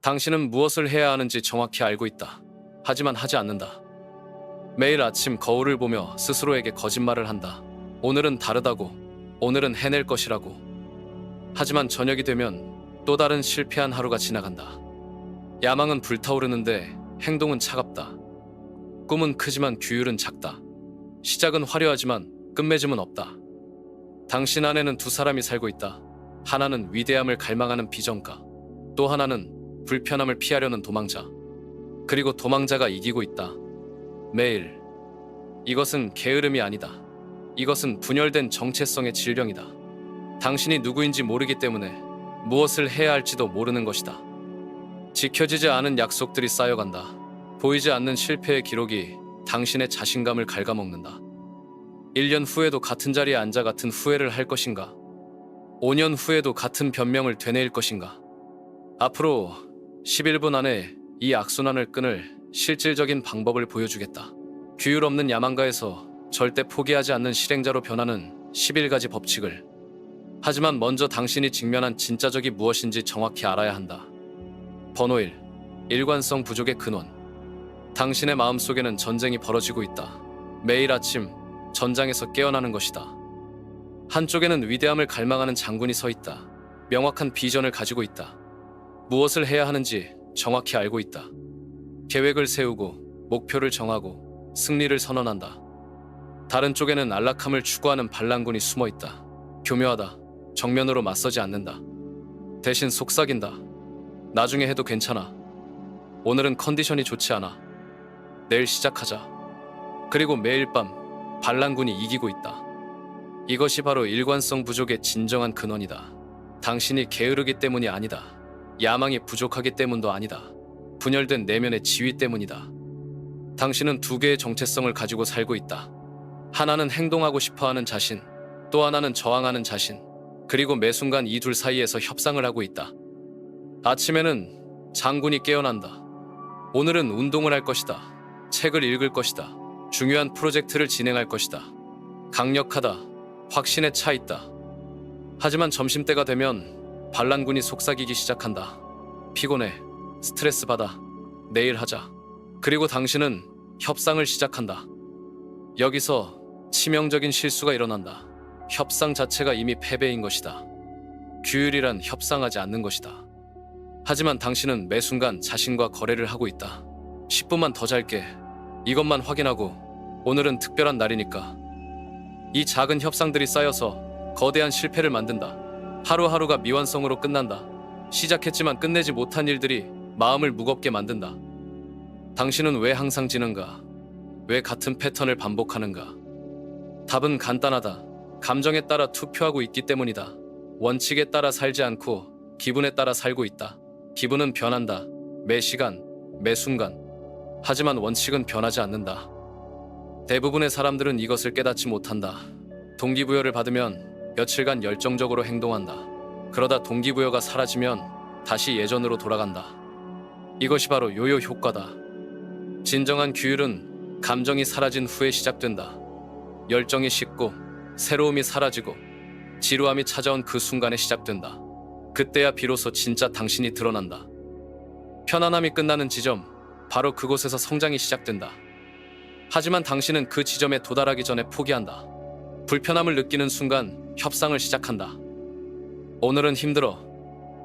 당신은 무엇을 해야 하는지 정확히 알고 있다. 하지만 하지 않는다. 매일 아침 거울을 보며 스스로에게 거짓말을 한다. 오늘은 다르다고. 오늘은 해낼 것이라고. 하지만 저녁이 되면 또 다른 실패한 하루가 지나간다. 야망은 불타오르는데 행동은 차갑다. 꿈은 크지만 규율은 작다. 시작은 화려하지만 끝맺음은 없다. 당신 안에는 두 사람이 살고 있다. 하나는 위대함을 갈망하는 비전가, 또 하나는 불편함을 피하려는 도망자. 그리고 도망자가 이기고 있다. 매일. 이것은 게으름이 아니다. 이것은 분열된 정체성의 질병이다. 당신이 누구인지 모르기 때문에 무엇을 해야 할지도 모르는 것이다. 지켜지지 않은 약속들이 쌓여간다. 보이지 않는 실패의 기록이 당신의 자신감을 ဃ갉아먹는다. 1년 후에도 같은 자리에 앉아 같은 후회를 할 것인가? 5년 후에도 같은 변명을 되뇌일 것인가? 앞으로 11분 안에 이 악순환을 끊을 실질적인 방법을 보여주겠다. 규율 없는 야망가에서 절대 포기하지 않는 실행자로 변하는 11가지 법칙을. 하지만 먼저 당신이 직면한 진짜적이 무엇인지 정확히 알아야 한다. 번호 1. 일관성 부족의 근원. 당신의 마음속에는 전쟁이 벌어지고 있다. 매일 아침 전장에서 깨어나는 것이다. 한쪽에는 위대함을 갈망하는 장군이 서 있다. 명확한 비전을 가지고 있다. 무엇을 해야 하는지 정확히 알고 있다. 계획을 세우고 목표를 정하고 승리를 선언한다. 다른 쪽에는 안락함을 추구하는 반란군이 숨어 있다. 교묘하다. 정면으로 맞서지 않는다. 대신 속삭인다. 나중에 해도 괜찮아. 오늘은 컨디션이 좋지 않아. 내일 시작하자. 그리고 매일 밤 반란군이 이기고 있다. 이것이 바로 일관성 부족의 진정한 근원이다. 당신이 게으르기 때문이 아니다. 야망이 부족하기 때문도 아니다. 분열된 내면의 지위 때문이다. 당신은 두 개의 정체성을 가지고 살고 있다. 하나는 행동하고 싶어하는 자신, 또 하나는 저항하는 자신. 그리고 매 순간 이 둘 사이에서 협상을 하고 있다. 아침에는 장군이 깨어난다. 오늘은 운동을 할 것이다. 책을 읽을 것이다. 중요한 프로젝트를 진행할 것이다. 강력하다. 확신에 차 있다. 하지만 점심때가 되면 반란군이 속삭이기 시작한다. 피곤해. 스트레스 받아. 내일 하자. 그리고 당신은 협상을 시작한다. 여기서 치명적인 실수가 일어난다. 협상 자체가 이미 패배인 것이다. 규율이란 협상하지 않는 것이다. 하지만 당신은 매 순간 자신과 거래를 하고 있다. 10분만 더 잘게. 이것만 확인하고 오늘은 특별한 날이니까. 이 작은 협상들이 쌓여서 거대한 실패를 만든다. 하루하루가 미완성으로 끝난다. 시작했지만 끝내지 못한 일들이 마음을 무겁게 만든다. 당신은 왜 항상 지는가? 왜 같은 패턴을 반복하는가? 답은 간단하다. 감정에 따라 투표하고 있기 때문이다. 원칙에 따라 살지 않고 기분에 따라 살고 있다. 기분은 변한다. 매 시간, 매 순간. 하지만 원칙은 변하지 않는다. 대부분의 사람들은 이것을 깨닫지 못한다. 동기부여를 받으면 며칠간 열정적으로 행동한다. 그러다 동기부여가 사라지면 다시 예전으로 돌아간다. 이것이 바로 요요 효과다. 진정한 규율은 감정이 사라진 후에 시작된다. 열정이 식고 새로움이 사라지고 지루함이 찾아온 그 순간에 시작된다. 그때야 비로소 진짜 당신이 드러난다. 편안함이 끝나는 지점, 바로 그곳에서 성장이 시작된다. 하지만 당신은 그 지점에 도달하기 전에 포기한다. 불편함을 느끼는 순간 협상을 시작한다. 오늘은 힘들어.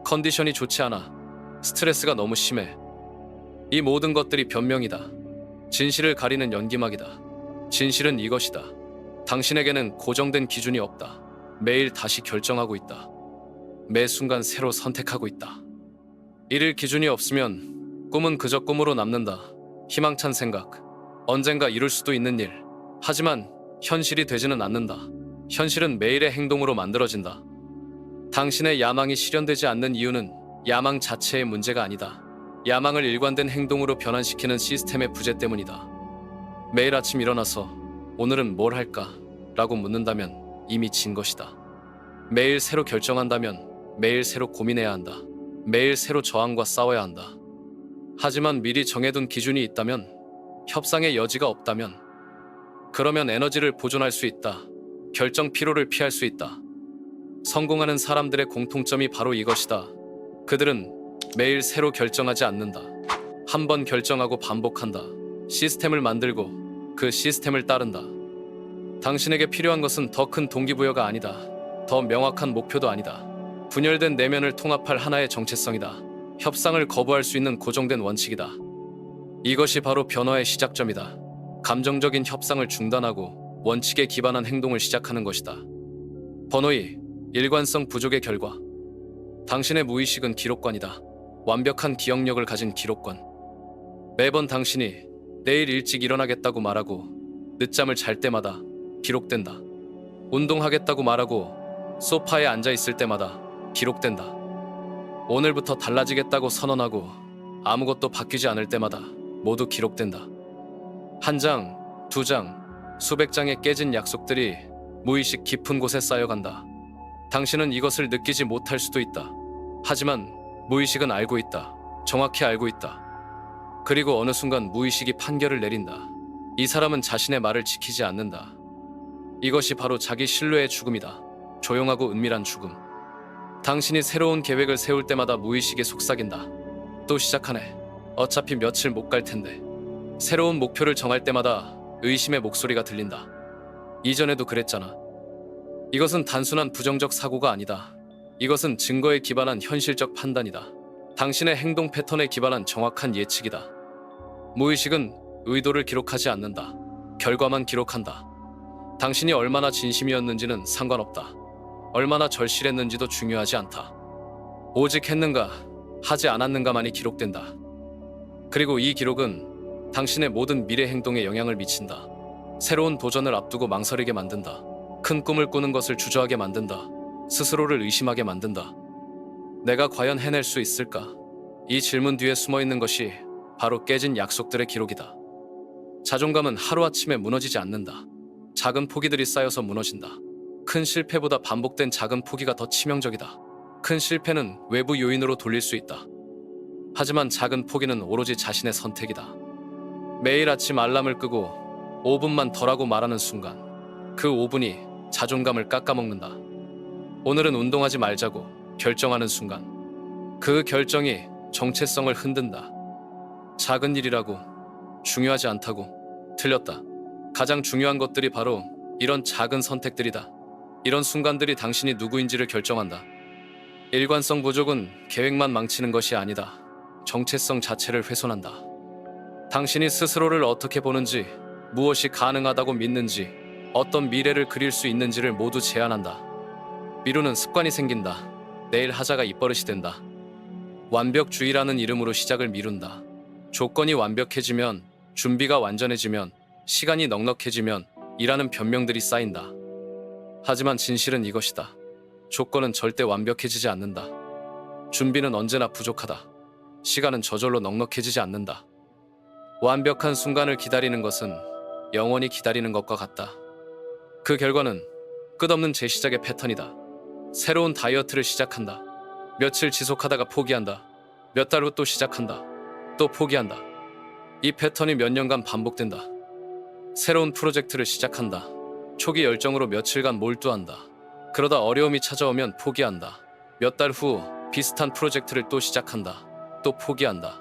컨디션이 좋지 않아. 스트레스가 너무 심해. 이 모든 것들이 변명이다. 진실을 가리는 연기막이다. 진실은 이것이다. 당신에게는 고정된 기준이 없다. 매일 다시 결정하고 있다. 매 순간 새로 선택하고 있다. 이를 기준이 없으면 꿈은 그저 꿈으로 남는다. 희망찬 생각, 언젠가 이룰 수도 있는 일. 하지만 현실이 되지는 않는다. 현실은 매일의 행동으로 만들어진다. 당신의 야망이 실현되지 않는 이유는 야망 자체의 문제가 아니다. 야망을 일관된 행동으로 변환시키는 시스템의 부재 때문이다. 매일 아침 일어나서 오늘은 뭘 할까? 라고 묻는다면 이미 진 것이다. 매일 새로 결정한다면 매일 새로 고민해야 한다. 매일 새로 저항과 싸워야 한다. 하지만 미리 정해둔 기준이 있다면, 협상의 여지가 없다면, 그러면 에너지를 보존할 수 있다. 결정 피로를 피할 수 있다. 성공하는 사람들의 공통점이 바로 이것이다. 그들은 매일 새로 결정하지 않는다. 한 번 결정하고 반복한다. 시스템을 만들고 그 시스템을 따른다. 당신에게 필요한 것은 더 큰 동기부여가 아니다. 더 명확한 목표도 아니다. 분열된 내면을 통합할 하나의 정체성이다. 협상을 거부할 수 있는 고정된 원칙이다. 이것이 바로 변화의 시작점이다. 감정적인 협상을 중단하고 원칙에 기반한 행동을 시작하는 것이다. 번호 2. 일관성 부족의 결과. 당신의 무의식은 기록관이다. 완벽한 기억력을 가진 기록관. 매번 당신이 내일 일찍 일어나겠다고 말하고 늦잠을 잘 때마다 기록된다. 운동하겠다고 말하고 소파에 앉아 있을 때마다 기록된다. 오늘부터 달라지겠다고 선언하고 아무것도 바뀌지 않을 때마다 모두 기록된다. 한 장, 두 장, 수백 장의 깨진 약속들이 무의식 깊은 곳에 쌓여간다. 당신은 이것을 느끼지 못할 수도 있다. 하지만 무의식은 알고 있다. 정확히 알고 있다. 그리고 어느 순간 무의식이 판결을 내린다. 이 사람은 자신의 말을 지키지 않는다. 이것이 바로 자기 신뢰의 죽음이다. 조용하고 은밀한 죽음. 당신이 새로운 계획을 세울 때마다 무의식이 속삭인다. 또 시작하네. 어차피 며칠 못 갈 텐데. 새로운 목표를 정할 때마다 의심의 목소리가 들린다. 이전에도 그랬잖아. 이것은 단순한 부정적 사고가 아니다. 이것은 증거에 기반한 현실적 판단이다. 당신의 행동 패턴에 기반한 정확한 예측이다. 무의식은 의도를 기록하지 않는다. 결과만 기록한다. 당신이 얼마나 진심이었는지는 상관없다. 얼마나 절실했는지도 중요하지 않다. 오직 했는가, 하지 않았는가만이 기록된다. 그리고 이 기록은 당신의 모든 미래 행동에 영향을 미친다. 새로운 도전을 앞두고 망설이게 만든다. 큰 꿈을 꾸는 것을 주저하게 만든다. 스스로를 의심하게 만든다. 내가 과연 해낼 수 있을까? 이 질문 뒤에 숨어있는 것이 바로 깨진 약속들의 기록이다. 자존감은 하루아침에 무너지지 않는다. 작은 포기들이 쌓여서 무너진다. 큰 실패보다 반복된 작은 포기가 더 치명적이다. 큰 실패는 외부 요인으로 돌릴 수 있다. 하지만 작은 포기는 오로지 자신의 선택이다. 매일 아침 알람을 끄고 5분만 더 라고 말하는 순간 그 5분이 자존감을 깎아먹는다. 오늘은 운동하지 말자고 결정하는 순간 그 결정이 정체성을 흔든다. 작은 일이라고, 중요하지 않다고, 틀렸다. 가장 중요한 것들이 바로 이런 작은 선택들이다. 이런 순간들이 당신이 누구인지를 결정한다. 일관성 부족은 계획만 망치는 것이 아니다. 정체성 자체를 훼손한다. 당신이 스스로를 어떻게 보는지, 무엇이 가능하다고 믿는지, 어떤 미래를 그릴 수 있는지를 모두 제한한다. 미루는 습관이 생긴다. 내일 하자가 입버릇이 된다. 완벽주의라는 이름으로 시작을 미룬다. 조건이 완벽해지면, 준비가 완전해지면, 시간이 넉넉해지면 이라는 변명들이 쌓인다. 하지만 진실은 이것이다. 조건은 절대 완벽해지지 않는다. 준비는 언제나 부족하다. 시간은 저절로 넉넉해지지 않는다. 완벽한 순간을 기다리는 것은 영원히 기다리는 것과 같다. 그 결과는 끝없는 재시작의 패턴이다. 새로운 다이어트를 시작한다. 며칠 지속하다가 포기한다. 몇 달 후 또 시작한다. 또 포기한다. 이 패턴이 몇 년간 반복된다. 새로운 프로젝트를 시작한다. 초기 열정으로 며칠간 몰두한다. 그러다 어려움이 찾아오면 포기한다. 몇 달 후 비슷한 프로젝트를 또 시작한다. 또 포기한다.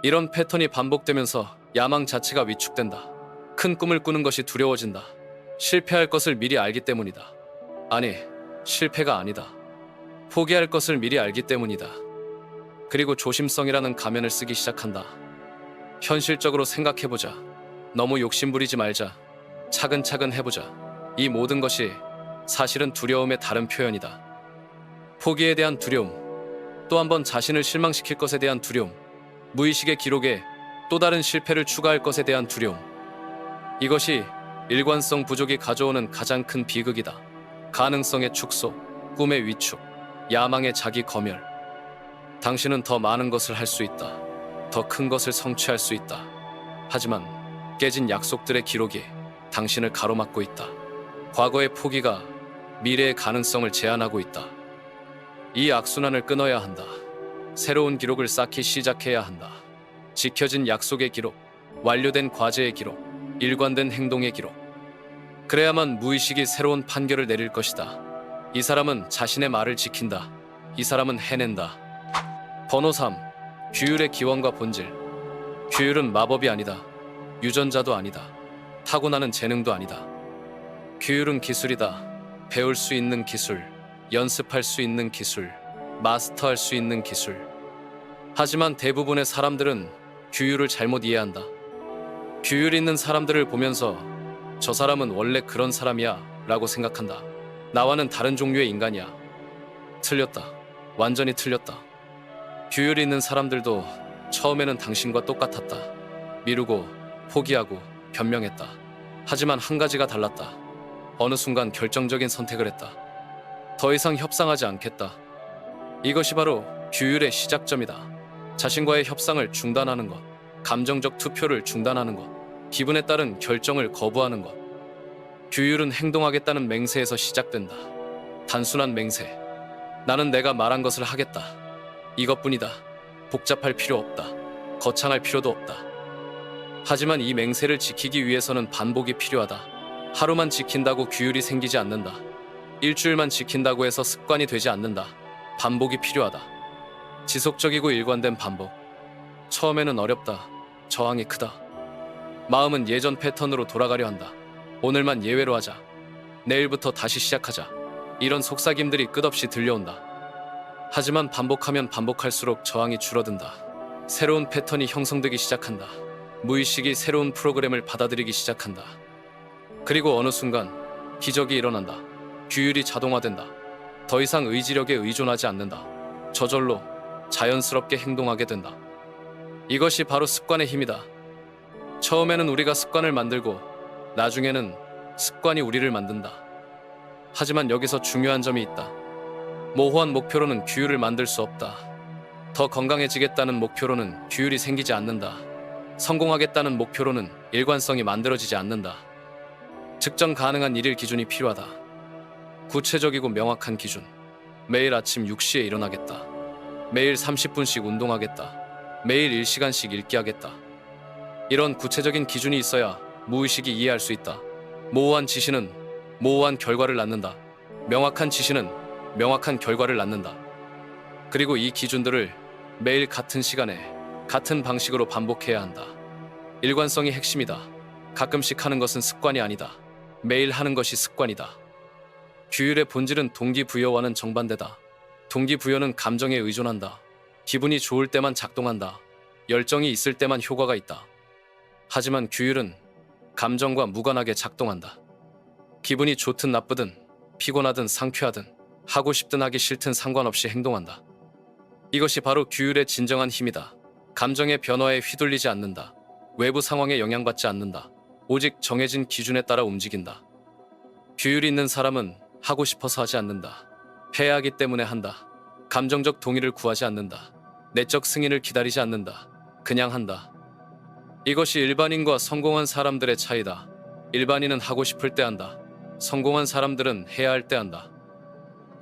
이런 패턴이 반복되면서 야망 자체가 위축된다. 큰 꿈을 꾸는 것이 두려워진다. 실패할 것을 미리 알기 때문이다. 아니, 실패가 아니다. 포기할 것을 미리 알기 때문이다. 그리고 조심성이라는 가면을 쓰기 시작한다. 현실적으로 생각해보자. 너무 욕심부리지 말자. 차근차근 해보자. 이 모든 것이 사실은 두려움의 다른 표현이다. 포기에 대한 두려움, 또 한 번 자신을 실망시킬 것에 대한 두려움, 무의식의 기록에 또 다른 실패를 추가할 것에 대한 두려움. 이것이 일관성 부족이 가져오는 가장 큰 비극이다. 가능성의 축소, 꿈의 위축, 야망의 자기 검열. 당신은 더 많은 것을 할 수 있다. 더 큰 것을 성취할 수 있다. 하지만 깨진 약속들의 기록이 당신을 가로막고 있다. 과거의 포기가 미래의 가능성을 제한하고 있다. 이 악순환을 끊어야 한다. 새로운 기록을 쌓기 시작해야 한다. 지켜진 약속의 기록, 완료된 과제의 기록, 일관된 행동의 기록. 그래야만 무의식이 새로운 판결을 내릴 것이다. 이 사람은 자신의 말을 지킨다. 이 사람은 해낸다. 번호 3. 규율의 기원과 본질. 규율은 마법이 아니다. 유전자도 아니다. 타고나는 재능도 아니다. 규율은 기술이다. 배울 수 있는 기술, 연습할 수 있는 기술, 마스터할 수 있는 기술. 하지만 대부분의 사람들은 규율을 잘못 이해한다. 규율 있는 사람들을 보면서 저 사람은 원래 그런 사람이야 라고 생각한다. 나와는 다른 종류의 인간이야. 틀렸다. 완전히 틀렸다. 규율 있는 사람들도 처음에는 당신과 똑같았다. 미루고 포기하고 변명했다. 하지만 한 가지가 달랐다. 어느 순간 결정적인 선택을 했다. 더 이상 협상하지 않겠다. 이것이 바로 규율의 시작점이다. 자신과의 협상을 중단하는 것, 감정적 투표를 중단하는 것, 기분에 따른 결정을 거부하는 것. 규율은 행동하겠다는 맹세에서 시작된다. 단순한 맹세. 나는 내가 말한 것을 하겠다. 이것뿐이다. 복잡할 필요 없다. 거창할 필요도 없다. 하지만 이 맹세를 지키기 위해서는 반복이 필요하다. 하루만 지킨다고 규율이 생기지 않는다. 일주일만 지킨다고 해서 습관이 되지 않는다. 반복이 필요하다. 지속적이고 일관된 반복. 처음에는 어렵다. 저항이 크다. 마음은 예전 패턴으로 돌아가려 한다. 오늘만 예외로 하자. 내일부터 다시 시작하자. 이런 속삭임들이 끝없이 들려온다. 하지만 반복하면 반복할수록 저항이 줄어든다. 새로운 패턴이 형성되기 시작한다. 무의식이 새로운 프로그램을 받아들이기 시작한다. 그리고 어느 순간 기적이 일어난다. 규율이 자동화된다. 더 이상 의지력에 의존하지 않는다. 저절로 자연스럽게 행동하게 된다. 이것이 바로 습관의 힘이다. 처음에는 우리가 습관을 만들고 나중에는 습관이 우리를 만든다. 하지만 여기서 중요한 점이 있다. 모호한 목표로는 규율을 만들 수 없다. 더 건강해지겠다는 목표로는 규율이 생기지 않는다. 성공하겠다는 목표로는 일관성이 만들어지지 않는다. 측정 가능한 일일 기준이 필요하다. 구체적이고 명확한 기준. 매일 아침 6시에 일어나겠다. 매일 30분씩 운동하겠다. 매일 1시간씩 읽기 하겠다. 이런 구체적인 기준이 있어야 무의식이 이해할 수 있다. 모호한 지시는 모호한 결과를 낳는다. 명확한 지시는 명확한 결과를 낳는다. 그리고 이 기준들을 매일 같은 시간에 같은 방식으로 반복해야 한다. 일관성이 핵심이다. 가끔씩 하는 것은 습관이 아니다. 매일 하는 것이 습관이다. 규율의 본질은 동기부여와는 정반대다. 동기부여는 감정에 의존한다. 기분이 좋을 때만 작동한다. 열정이 있을 때만 효과가 있다. 하지만 규율은 감정과 무관하게 작동한다. 기분이 좋든 나쁘든 피곤하든 상쾌하든 하고 싶든 하기 싫든 상관없이 행동한다. 이것이 바로 규율의 진정한 힘이다. 감정의 변화에 휘둘리지 않는다. 외부 상황에 영향받지 않는다. 오직 정해진 기준에 따라 움직인다. 규율이 있는 사람은 하고 싶어서 하지 않는다. 해야 하기 때문에 한다. 감정적 동의를 구하지 않는다. 내적 승인을 기다리지 않는다. 그냥 한다. 이것이 일반인과 성공한 사람들의 차이다. 일반인은 하고 싶을 때 한다. 성공한 사람들은 해야 할 때 한다.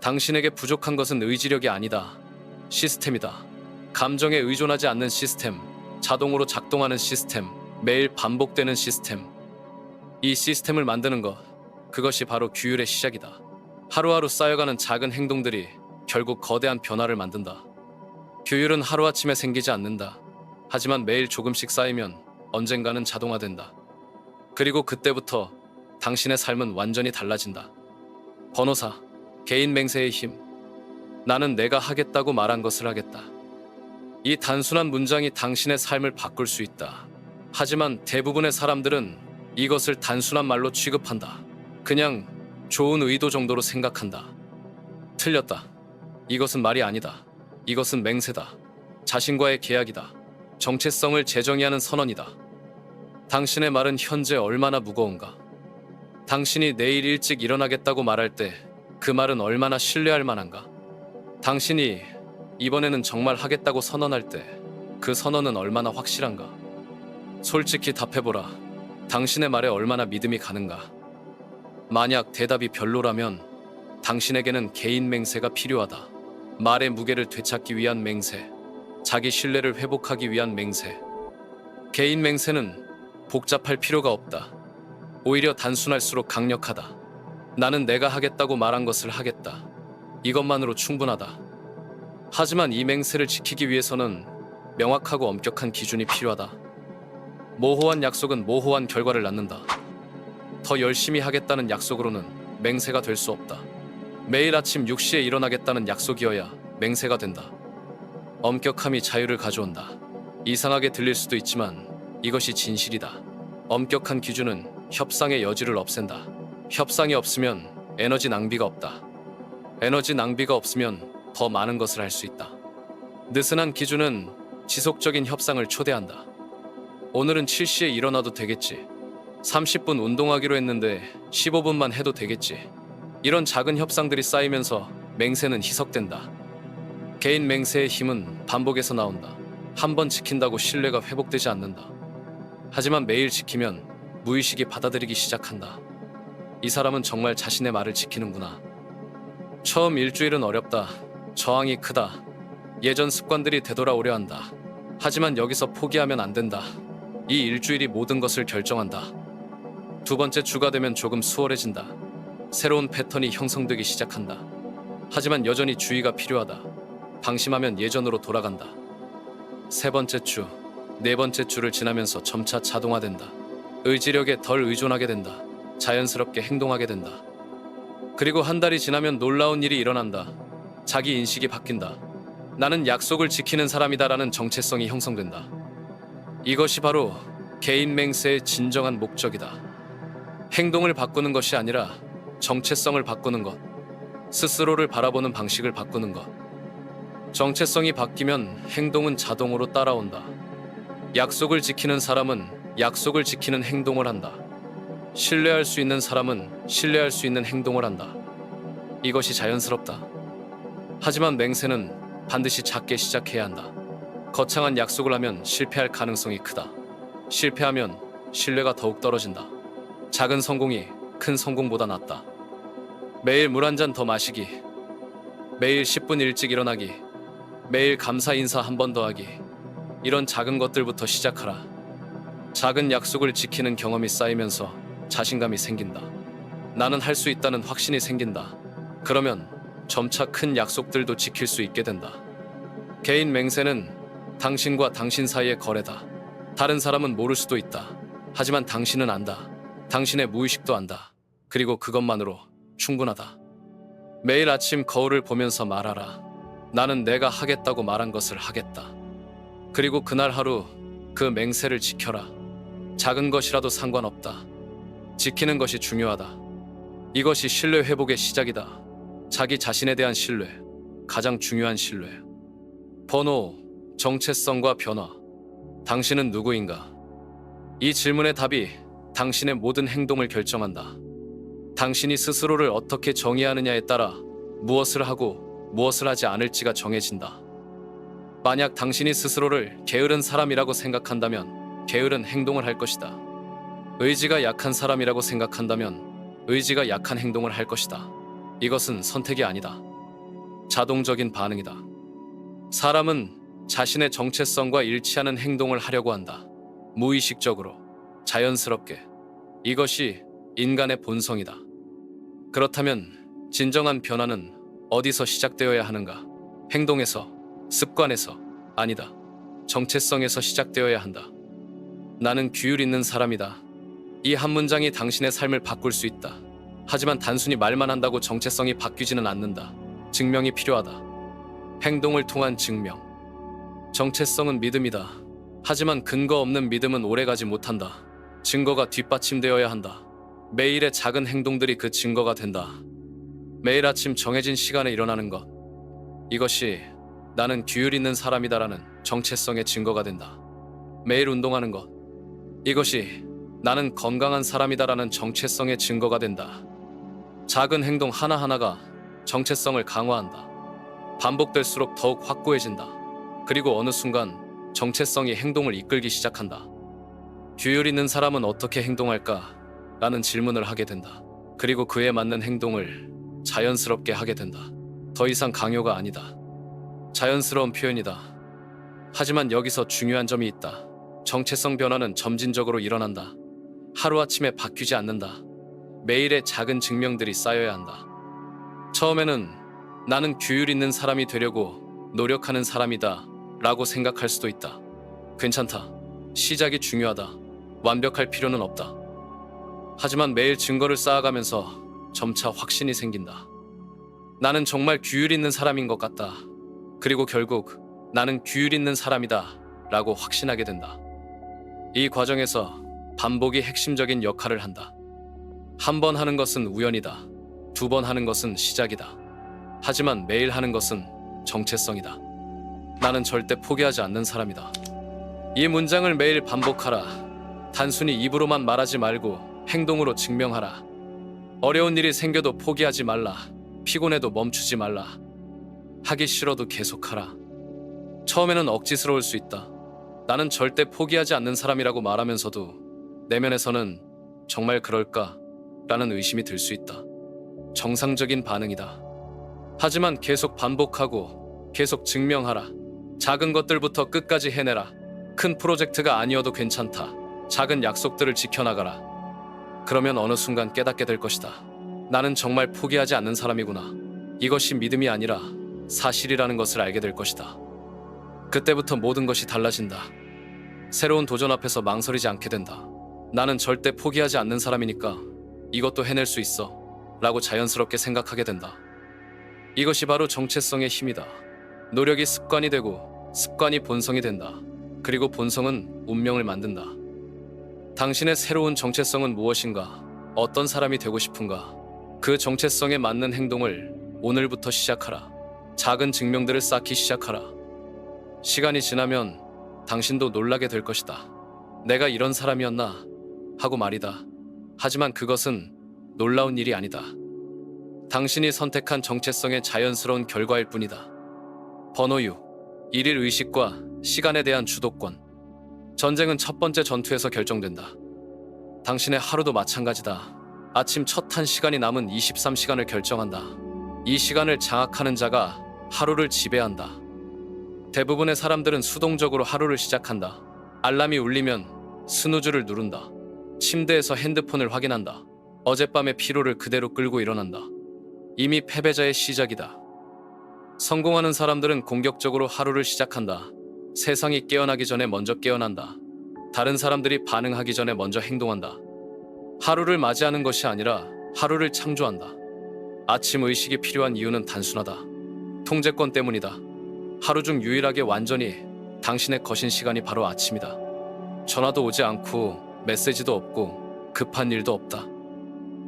당신에게 부족한 것은 의지력이 아니다. 시스템이다. 감정에 의존하지 않는 시스템, 자동으로 작동하는 시스템, 매일 반복되는 시스템. 이 시스템을 만드는 것, 그것이 바로 규율의 시작이다. 하루하루 쌓여가는 작은 행동들이 결국 거대한 변화를 만든다. 규율은 하루아침에 생기지 않는다. 하지만 매일 조금씩 쌓이면 언젠가는 자동화된다. 그리고 그때부터 당신의 삶은 완전히 달라진다. 번호 4. 개인 맹세의 힘. 나는 내가 하겠다고 말한 것을 하겠다. 이 단순한 문장이 당신의 삶을 바꿀 수 있다. 하지만 대부분의 사람들은 이것을 단순한 말로 취급한다. 그냥 좋은 의도 정도로 생각한다. 틀렸다. 이것은 말이 아니다. 이것은 맹세다. 자신과의 계약이다. 정체성을 재정의하는 선언이다. 당신의 말은 현재 얼마나 무거운가? 당신이 내일 일찍 일어나겠다고 말할 때 그 말은 얼마나 신뢰할 만한가? 당신이 이번에는 정말 하겠다고 선언할 때 그 선언은 얼마나 확실한가? 솔직히 답해보라. 당신의 말에 얼마나 믿음이 가는가? 만약 대답이 별로라면 당신에게는 개인 맹세가 필요하다. 말의 무게를 되찾기 위한 맹세, 자기 신뢰를 회복하기 위한 맹세. 개인 맹세는 복잡할 필요가 없다. 오히려 단순할수록 강력하다. 나는 내가 하겠다고 말한 것을 하겠다. 이것만으로 충분하다. 하지만 이 맹세를 지키기 위해서는 명확하고 엄격한 기준이 필요하다. 모호한 약속은 모호한 결과를 낳는다. 더 열심히 하겠다는 약속으로는 맹세가 될 수 없다. 매일 아침 6시에 일어나겠다는 약속이어야 맹세가 된다. 엄격함이 자유를 가져온다. 이상하게 들릴 수도 있지만 이것이 진실이다. 엄격한 기준은 협상의 여지를 없앤다. 협상이 없으면 에너지 낭비가 없다. 에너지 낭비가 없으면 더 많은 것을 할 수 있다. 느슨한 기준은 지속적인 협상을 초대한다. 오늘은 7시에 일어나도 되겠지. 30분 운동하기로 했는데 15분만 해도 되겠지. 이런 작은 협상들이 쌓이면서 맹세는 희석된다. 개인 맹세의 힘은 반복에서 나온다. 한 번 지킨다고 신뢰가 회복되지 않는다. 하지만 매일 지키면 무의식이 받아들이기 시작한다. 이 사람은 정말 자신의 말을 지키는구나. 처음 일주일은 어렵다. 저항이 크다. 예전 습관들이 되돌아오려 한다. 하지만 여기서 포기하면 안 된다. 이 일주일이 모든 것을 결정한다. 두 번째 주가 되면 조금 수월해진다. 새로운 패턴이 형성되기 시작한다. 하지만 여전히 주의가 필요하다. 방심하면 예전으로 돌아간다. 세 번째 주, 네 번째 주를 지나면서 점차 자동화된다. 의지력에 덜 의존하게 된다. 자연스럽게 행동하게 된다. 그리고 한 달이 지나면 놀라운 일이 일어난다. 자기 인식이 바뀐다. 나는 약속을 지키는 사람이다라는 정체성이 형성된다. 이것이 바로 개인 맹세의 진정한 목적이다. 행동을 바꾸는 것이 아니라 정체성을 바꾸는 것. 스스로를 바라보는 방식을 바꾸는 것. 정체성이 바뀌면 행동은 자동으로 따라온다. 약속을 지키는 사람은 약속을 지키는 행동을 한다. 신뢰할 수 있는 사람은 신뢰할 수 있는 행동을 한다. 이것이 자연스럽다. 하지만 맹세는 반드시 작게 시작해야 한다. 거창한 약속을 하면 실패할 가능성이 크다. 실패하면 신뢰가 더욱 떨어진다. 작은 성공이 큰 성공보다 낫다. 매일 물 한 잔 더 마시기. 매일 10분 일찍 일어나기. 매일 감사 인사 한 번 더 하기. 이런 작은 것들부터 시작하라. 작은 약속을 지키는 경험이 쌓이면서 자신감이 생긴다. 나는 할 수 있다는 확신이 생긴다. 그러면 점차 큰 약속들도 지킬 수 있게 된다. 개인 맹세는 당신과 당신 사이의 거래다. 다른 사람은 모를 수도 있다. 하지만 당신은 안다. 당신의 무의식도 안다. 그리고 그것만으로 충분하다. 매일 아침 거울을 보면서 말하라. 나는 내가 하겠다고 말한 것을 하겠다. 그리고 그날 하루 그 맹세를 지켜라. 작은 것이라도 상관없다. 지키는 것이 중요하다. 이것이 신뢰 회복의 시작이다. 자기 자신에 대한 신뢰, 가장 중요한 신뢰. 번호, 정체성과 변화. 당신은 누구인가? 이 질문의 답이 당신의 모든 행동을 결정한다. 당신이 스스로를 어떻게 정의하느냐에 따라 무엇을 하고 무엇을 하지 않을지가 정해진다. 만약 당신이 스스로를 게으른 사람이라고 생각한다면 게으른 행동을 할 것이다. 의지가 약한 사람이라고 생각한다면 의지가 약한 행동을 할 것이다. 이것은 선택이 아니다. 자동적인 반응이다. 사람은 자신의 정체성과 일치하는 행동을 하려고 한다. 무의식적으로, 자연스럽게. 이것이 인간의 본성이다. 그렇다면 진정한 변화는 어디서 시작되어야 하는가? 행동에서, 습관에서, 아니다. 정체성에서 시작되어야 한다. 나는 규율 있는 사람이다. 이 한 문장이 당신의 삶을 바꿀 수 있다. 하지만 단순히 말만 한다고 정체성이 바뀌지는 않는다. 증명이 필요하다. 행동을 통한 증명. 정체성은 믿음이다. 하지만 근거 없는 믿음은 오래가지 못한다. 증거가 뒷받침되어야 한다. 매일의 작은 행동들이 그 증거가 된다. 매일 아침 정해진 시간에 일어나는 것. 이것이 나는 규율 있는 사람이다라는 정체성의 증거가 된다. 매일 운동하는 것. 이것이 나는 건강한 사람이다라는 정체성의 증거가 된다. 작은 행동 하나하나가 정체성을 강화한다. 반복될수록 더욱 확고해진다. 그리고 어느 순간 정체성이 행동을 이끌기 시작한다. 규율 있는 사람은 어떻게 행동할까? 라는 질문을 하게 된다. 그리고 그에 맞는 행동을 자연스럽게 하게 된다. 더 이상 강요가 아니다. 자연스러운 표현이다. 하지만 여기서 중요한 점이 있다. 정체성 변화는 점진적으로 일어난다. 하루아침에 바뀌지 않는다. 매일의 작은 증명들이 쌓여야 한다. 처음에는 나는 규율 있는 사람이 되려고 노력하는 사람이다 라고 생각할 수도 있다. 괜찮다. 시작이 중요하다. 완벽할 필요는 없다. 하지만 매일 증거를 쌓아가면서 점차 확신이 생긴다. 나는 정말 규율 있는 사람인 것 같다. 그리고 결국 나는 규율 있는 사람이다 라고 확신하게 된다. 이 과정에서 반복이 핵심적인 역할을 한다. 한 번 하는 것은 우연이다. 두 번 하는 것은 시작이다. 하지만 매일 하는 것은 정체성이다. 나는 절대 포기하지 않는 사람이다. 이 문장을 매일 반복하라. 단순히 입으로만 말하지 말고 행동으로 증명하라. 어려운 일이 생겨도 포기하지 말라. 피곤해도 멈추지 말라. 하기 싫어도 계속하라. 처음에는 억지스러울 수 있다. 나는 절대 포기하지 않는 사람이라고 말하면서도 내면에서는 정말 그럴까? 라는 의심이 들 수 있다. 정상적인 반응이다. 하지만 계속 반복하고 계속 증명하라. 작은 것들부터 끝까지 해내라. 큰 프로젝트가 아니어도 괜찮다. 작은 약속들을 지켜나가라. 그러면 어느 순간 깨닫게 될 것이다. 나는 정말 포기하지 않는 사람이구나. 이것이 믿음이 아니라 사실이라는 것을 알게 될 것이다. 그때부터 모든 것이 달라진다. 새로운 도전 앞에서 망설이지 않게 된다. 나는 절대 포기하지 않는 사람이니까 이것도 해낼 수 있어 라고 자연스럽게 생각하게 된다. 이것이 바로 정체성의 힘이다. 노력이 습관이 되고 습관이 본성이 된다. 그리고 본성은 운명을 만든다. 당신의 새로운 정체성은 무엇인가? 어떤 사람이 되고 싶은가? 그 정체성에 맞는 행동을 오늘부터 시작하라. 작은 증명들을 쌓기 시작하라. 시간이 지나면 당신도 놀라게 될 것이다. 내가 이런 사람이었나? 하고 말이다. 하지만 그것은 놀라운 일이 아니다. 당신이 선택한 정체성의 자연스러운 결과일 뿐이다. 번호유, 일일 의식과 시간에 대한 주도권. 전쟁은 첫 번째 전투에서 결정된다. 당신의 하루도 마찬가지다. 아침 첫 한 시간이 남은 23시간을 결정한다. 이 시간을 장악하는 자가 하루를 지배한다. 대부분의 사람들은 수동적으로 하루를 시작한다. 알람이 울리면 스누즈를 누른다. 침대에서 핸드폰을 확인한다. 어젯밤의 피로를 그대로 끌고 일어난다. 이미 패배자의 시작이다. 성공하는 사람들은 공격적으로 하루를 시작한다. 세상이 깨어나기 전에 먼저 깨어난다. 다른 사람들이 반응하기 전에 먼저 행동한다. 하루를 맞이하는 것이 아니라 하루를 창조한다. 아침 의식이 필요한 이유는 단순하다. 통제권 때문이다. 하루 중 유일하게 완전히 당신의 것인 시간이 바로 아침이다. 전화도 오지 않고 메시지도 없고 급한 일도 없다.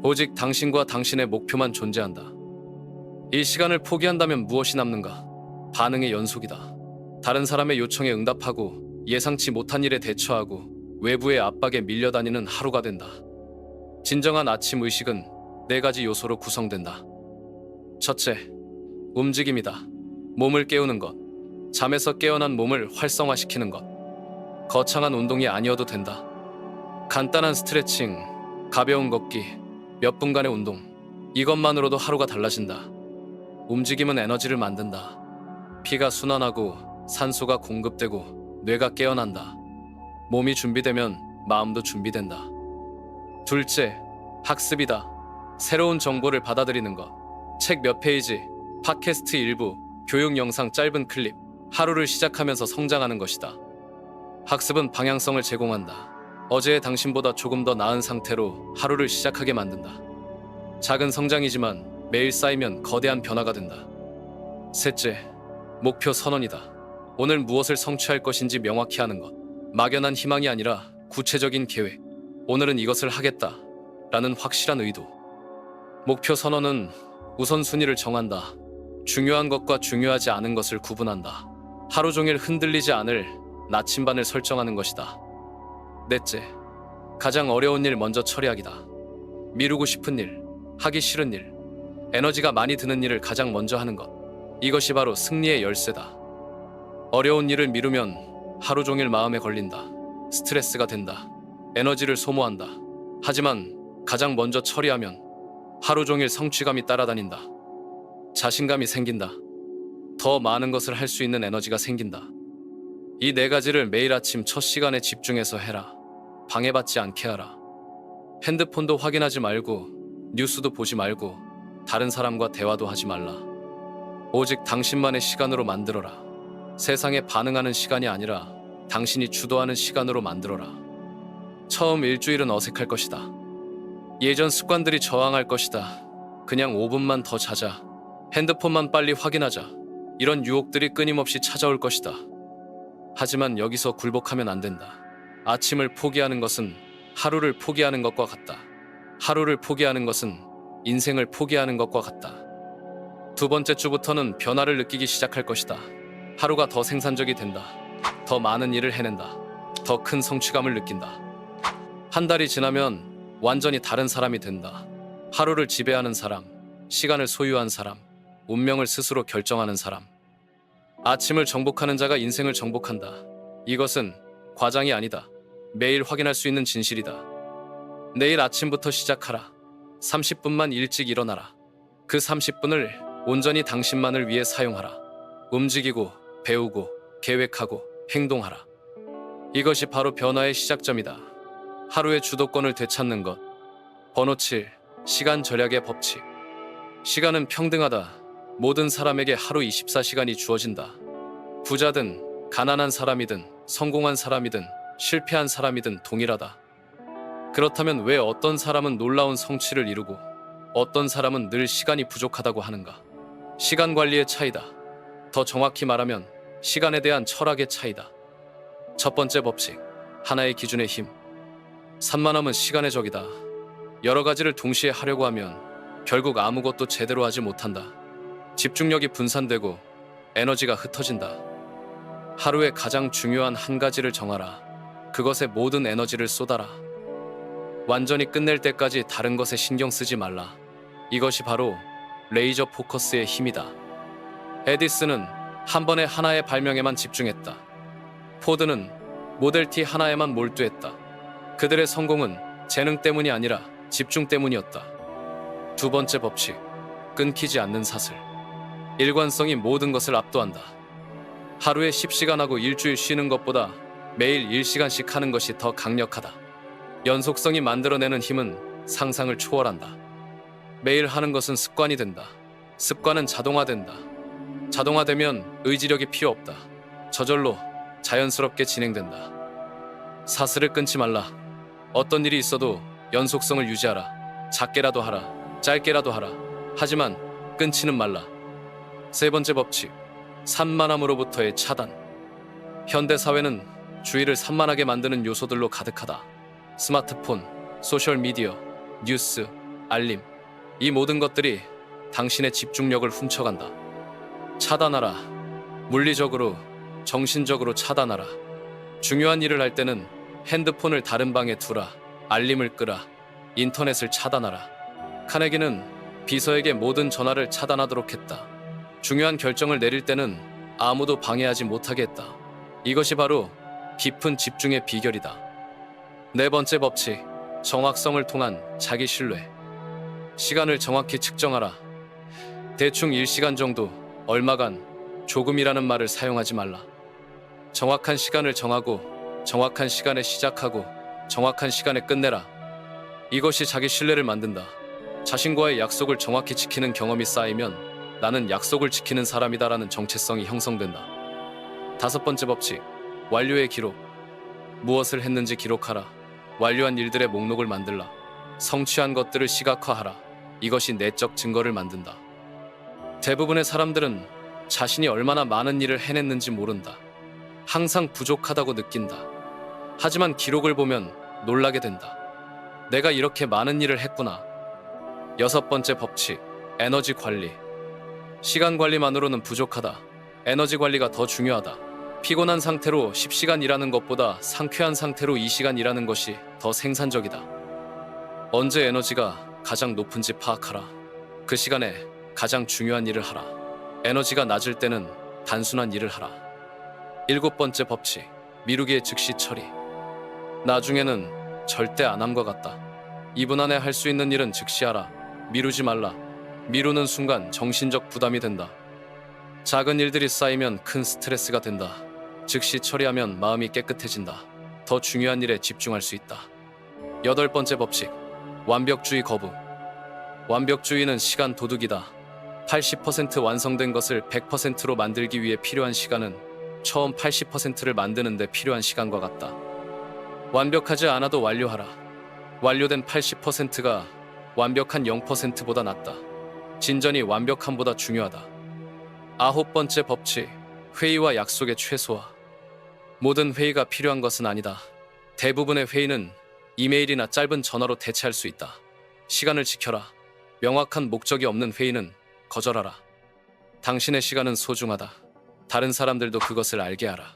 오직 당신과 당신의 목표만 존재한다. 이 시간을 포기한다면 무엇이 남는가? 반응의 연속이다. 다른 사람의 요청에 응답하고 예상치 못한 일에 대처하고 외부의 압박에 밀려다니는 하루가 된다. 진정한 아침 의식은 4가지 요소로 구성된다. 첫째, 움직임이다. 몸을 깨우는 것. 잠에서 깨어난 몸을 활성화시키는 것. 거창한 운동이 아니어도 된다. 간단한 스트레칭, 가벼운 걷기, 몇 분간의 운동. 이것만으로도 하루가 달라진다. 움직임은 에너지를 만든다. 피가 순환하고 산소가 공급되고 뇌가 깨어난다. 몸이 준비되면 마음도 준비된다. 둘째, 학습이다. 새로운 정보를 받아들이는 것. 책 몇 페이지, 팟캐스트 일부, 교육 영상 짧은 클립. 하루를 시작하면서 성장하는 것이다. 학습은 방향성을 제공한다. 어제의 당신보다 조금 더 나은 상태로 하루를 시작하게 만든다. 작은 성장이지만 매일 쌓이면 거대한 변화가 된다. 셋째, 목표 선언이다. 오늘 무엇을 성취할 것인지 명확히 하는 것. 막연한 희망이 아니라 구체적인 계획. 오늘은 이것을 하겠다 라는 확실한 의도. 목표 선언은 우선순위를 정한다. 중요한 것과 중요하지 않은 것을 구분한다. 하루 종일 흔들리지 않을 나침반을 설정하는 것이다. 넷째, 가장 어려운 일 먼저 처리하기다. 미루고 싶은 일, 하기 싫은 일, 에너지가 많이 드는 일을 가장 먼저 하는 것. 이것이 바로 승리의 열쇠다. 어려운 일을 미루면 하루 종일 마음에 걸린다. 스트레스가 된다. 에너지를 소모한다. 하지만 가장 먼저 처리하면 하루 종일 성취감이 따라다닌다. 자신감이 생긴다. 더 많은 것을 할 수 있는 에너지가 생긴다. 이 4가지를 매일 아침 첫 시간에 집중해서 해라. 방해받지 않게 하라. 핸드폰도 확인하지 말고 뉴스도 보지 말고 다른 사람과 대화도 하지 말라. 오직 당신만의 시간으로 만들어라. 세상에 반응하는 시간이 아니라 당신이 주도하는 시간으로 만들어라. 처음 일주일은 어색할 것이다. 예전 습관들이 저항할 것이다. 그냥 5분만 더 자자. 핸드폰만 빨리 확인하자. 이런 유혹들이 끊임없이 찾아올 것이다. 하지만 여기서 굴복하면 안 된다. 아침을 포기하는 것은 하루를 포기하는 것과 같다. 하루를 포기하는 것은 인생을 포기하는 것과 같다. 두 번째 주부터는 변화를 느끼기 시작할 것이다. 하루가 더 생산적이 된다. 더 많은 일을 해낸다. 더 큰 성취감을 느낀다. 한 달이 지나면 완전히 다른 사람이 된다. 하루를 지배하는 사람, 시간을 소유한 사람, 운명을 스스로 결정하는 사람. 아침을 정복하는 자가 인생을 정복한다. 이것은 과장이 아니다. 매일 확인할 수 있는 진실이다. 내일 아침부터 시작하라. 30분만 일찍 일어나라. 그 30분을 온전히 당신만을 위해 사용하라. 움직이고, 배우고, 계획하고, 행동하라. 이것이 바로 변화의 시작점이다. 하루의 주도권을 되찾는 것. 번호 7. 시간 절약의 법칙. 시간은 평등하다. 모든 사람에게 하루 24시간이 주어진다. 부자든 가난한 사람이든 성공한 사람이든 실패한 사람이든 동일하다. 그렇다면 왜 어떤 사람은 놀라운 성취를 이루고 어떤 사람은 늘 시간이 부족하다고 하는가? 시간 관리의 차이다. 더 정확히 말하면 시간에 대한 철학의 차이다. 첫 번째 법칙, 하나의 기준의 힘. 산만함은 시간의 적이다. 여러 가지를 동시에 하려고 하면 결국 아무것도 제대로 하지 못한다. 집중력이 분산되고 에너지가 흩어진다. 하루에 가장 중요한 한 가지를 정하라. 그것에 모든 에너지를 쏟아라. 완전히 끝낼 때까지 다른 것에 신경 쓰지 말라. 이것이 바로 레이저 포커스의 힘이다. 에디슨은 한 번에 하나의 발명에만 집중했다. 포드는 모델 T 하나에만 몰두했다. 그들의 성공은 재능 때문이 아니라 집중 때문이었다. 두 번째 법칙, 끊기지 않는 사슬. 일관성이 모든 것을 압도한다. 하루에 10시간 하고 일주일 쉬는 것보다 매일 1시간씩 하는 것이 더 강력하다. 연속성이 만들어내는 힘은 상상을 초월한다. 매일 하는 것은 습관이 된다. 습관은 자동화된다. 자동화되면 의지력이 필요 없다. 저절로 자연스럽게 진행된다. 사슬을 끊지 말라. 어떤 일이 있어도 연속성을 유지하라. 작게라도 하라. 짧게라도 하라. 하지만 끊지는 말라. 세 번째 법칙, 산만함으로부터의 차단. 현대사회는 주의를 산만하게 만드는 요소들로 가득하다. 스마트폰, 소셜미디어, 뉴스, 알림. 이 모든 것들이 당신의 집중력을 훔쳐간다. 차단하라. 물리적으로, 정신적으로 차단하라. 중요한 일을 할 때는 핸드폰을 다른 방에 두라. 알림을 끄라. 인터넷을 차단하라. 카네기는 비서에게 모든 전화를 차단하도록 했다. 중요한 결정을 내릴 때는 아무도 방해하지 못하게 했다. 이것이 바로 깊은 집중의 비결이다. 네 번째 법칙, 정확성을 통한 자기 신뢰. 시간을 정확히 측정하라. 대충 1시간 정도, 얼마간, 조금이라는 말을 사용하지 말라. 정확한 시간을 정하고 정확한 시간에 시작하고 정확한 시간에 끝내라. 이것이 자기 신뢰를 만든다. 자신과의 약속을 정확히 지키는 경험이 쌓이면 나는 약속을 지키는 사람이다라는 정체성이 형성된다. 다섯 번째 법칙, 완료의 기록. 무엇을 했는지 기록하라. 완료한 일들의 목록을 만들라. 성취한 것들을 시각화하라. 이것이 내적 증거를 만든다. 대부분의 사람들은 자신이 얼마나 많은 일을 해냈는지 모른다. 항상 부족하다고 느낀다. 하지만 기록을 보면 놀라게 된다. 내가 이렇게 많은 일을 했구나. 여섯 번째 법칙, 에너지 관리. 시간 관리만으로는 부족하다. 에너지 관리가 더 중요하다. 피곤한 상태로 10시간 일하는 것보다 상쾌한 상태로 2시간 일하는 것이 더 생산적이다. 언제 에너지가 가장 높은지 파악하라. 그 시간에 가장 중요한 일을 하라. 에너지가 낮을 때는 단순한 일을 하라. 일곱 번째 법칙, 미루기의 즉시 처리. 나중에는 절대 안 함과 같다. 2분 안에 할 수 있는 일은 즉시 하라. 미루지 말라. 미루는 순간 정신적 부담이 된다. 작은 일들이 쌓이면 큰 스트레스가 된다. 즉시 처리하면 마음이 깨끗해진다. 더 중요한 일에 집중할 수 있다. 여덟 번째 법칙, 완벽주의 거부. 완벽주의는 시간 도둑이다. 80% 완성된 것을 100%로 만들기 위해 필요한 시간은 처음 80%를 만드는 데 필요한 시간과 같다. 완벽하지 않아도 완료하라. 완료된 80%가 완벽한 0%보다 낫다. 진전이 완벽함보다 중요하다. 9번째 법칙, 회의와 약속의 최소화. 모든 회의가 필요한 것은 아니다. 대부분의 회의는 이메일이나 짧은 전화로 대체할 수 있다. 시간을 지켜라. 명확한 목적이 없는 회의는 거절하라. 당신의 시간은 소중하다. 다른 사람들도 그것을 알게 하라.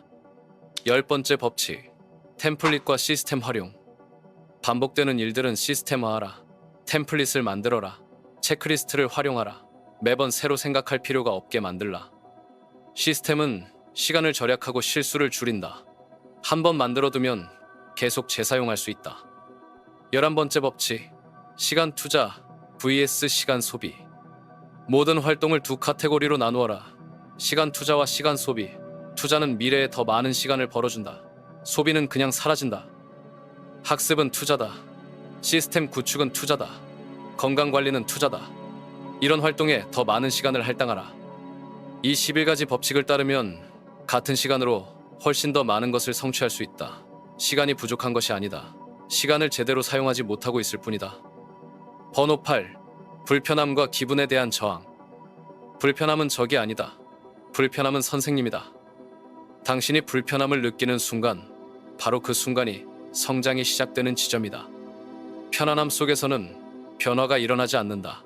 10번째 법칙, 템플릿과 시스템 활용. 반복되는 일들은 시스템화하라. 템플릿을 만들어라. 체크리스트를 활용하라. 매번 새로 생각할 필요가 없게 만들라. 시스템은 시간을 절약하고 실수를 줄인다. 한 번 만들어두면 계속 재사용할 수 있다. 11번째 법칙, 시간 투자 vs 시간 소비. 모든 활동을 두 카테고리로 나누어라. 시간 투자와 시간 소비. 투자는 미래에 더 많은 시간을 벌어준다. 소비는 그냥 사라진다. 학습은 투자다. 시스템 구축은 투자다. 건강관리는 투자다. 이런 활동에 더 많은 시간을 할당하라. 이 11가지 법칙을 따르면 같은 시간으로 훨씬 더 많은 것을 성취할 수 있다. 시간이 부족한 것이 아니다. 시간을 제대로 사용하지 못하고 있을 뿐이다. 번호 8. 불편함과 기분에 대한 저항. 불편함은 적이 아니다. 불편함은 선생님이다. 당신이 불편함을 느끼는 순간, 바로 그 순간이 성장이 시작되는 지점이다. 편안함 속에서는 변화가 일어나지 않는다.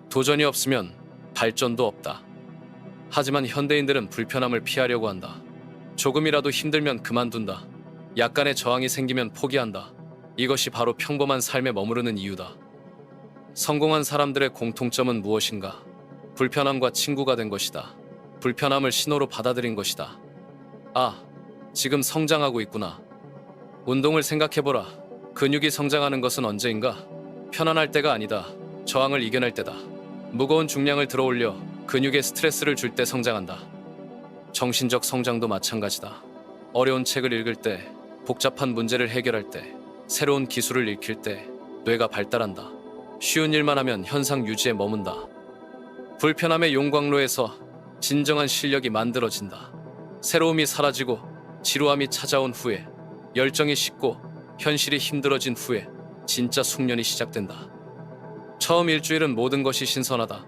도전이 없으면 발전도 없다. 하지만 현대인들은 불편함을 피하려고 한다. 조금이라도 힘들면 그만둔다. 약간의 저항이 생기면 포기한다. 이것이 바로 평범한 삶에 머무르는 이유다. 성공한 사람들의 공통점은 무엇인가? 불편함과 친구가 된 것이다. 불편함을 신호로 받아들인 것이다. 아, 지금 성장하고 있구나. 운동을 생각해보라. 근육이 성장하는 것은 언제인가? 편안할 때가 아니다. 저항을 이겨낼 때다. 무거운 중량을 들어올려 근육에 스트레스를 줄 때 성장한다. 정신적 성장도 마찬가지다. 어려운 책을 읽을 때, 복잡한 문제를 해결할 때, 새로운 기술을 익힐 때 뇌가 발달한다. 쉬운 일만 하면 현상 유지에 머문다. 불편함의 용광로에서 진정한 실력이 만들어진다. 새로움이 사라지고 지루함이 찾아온 후에, 열정이 식고 현실이 힘들어진 후에 진짜 숙련이 시작된다. 처음 일주일은 모든 것이 신선하다.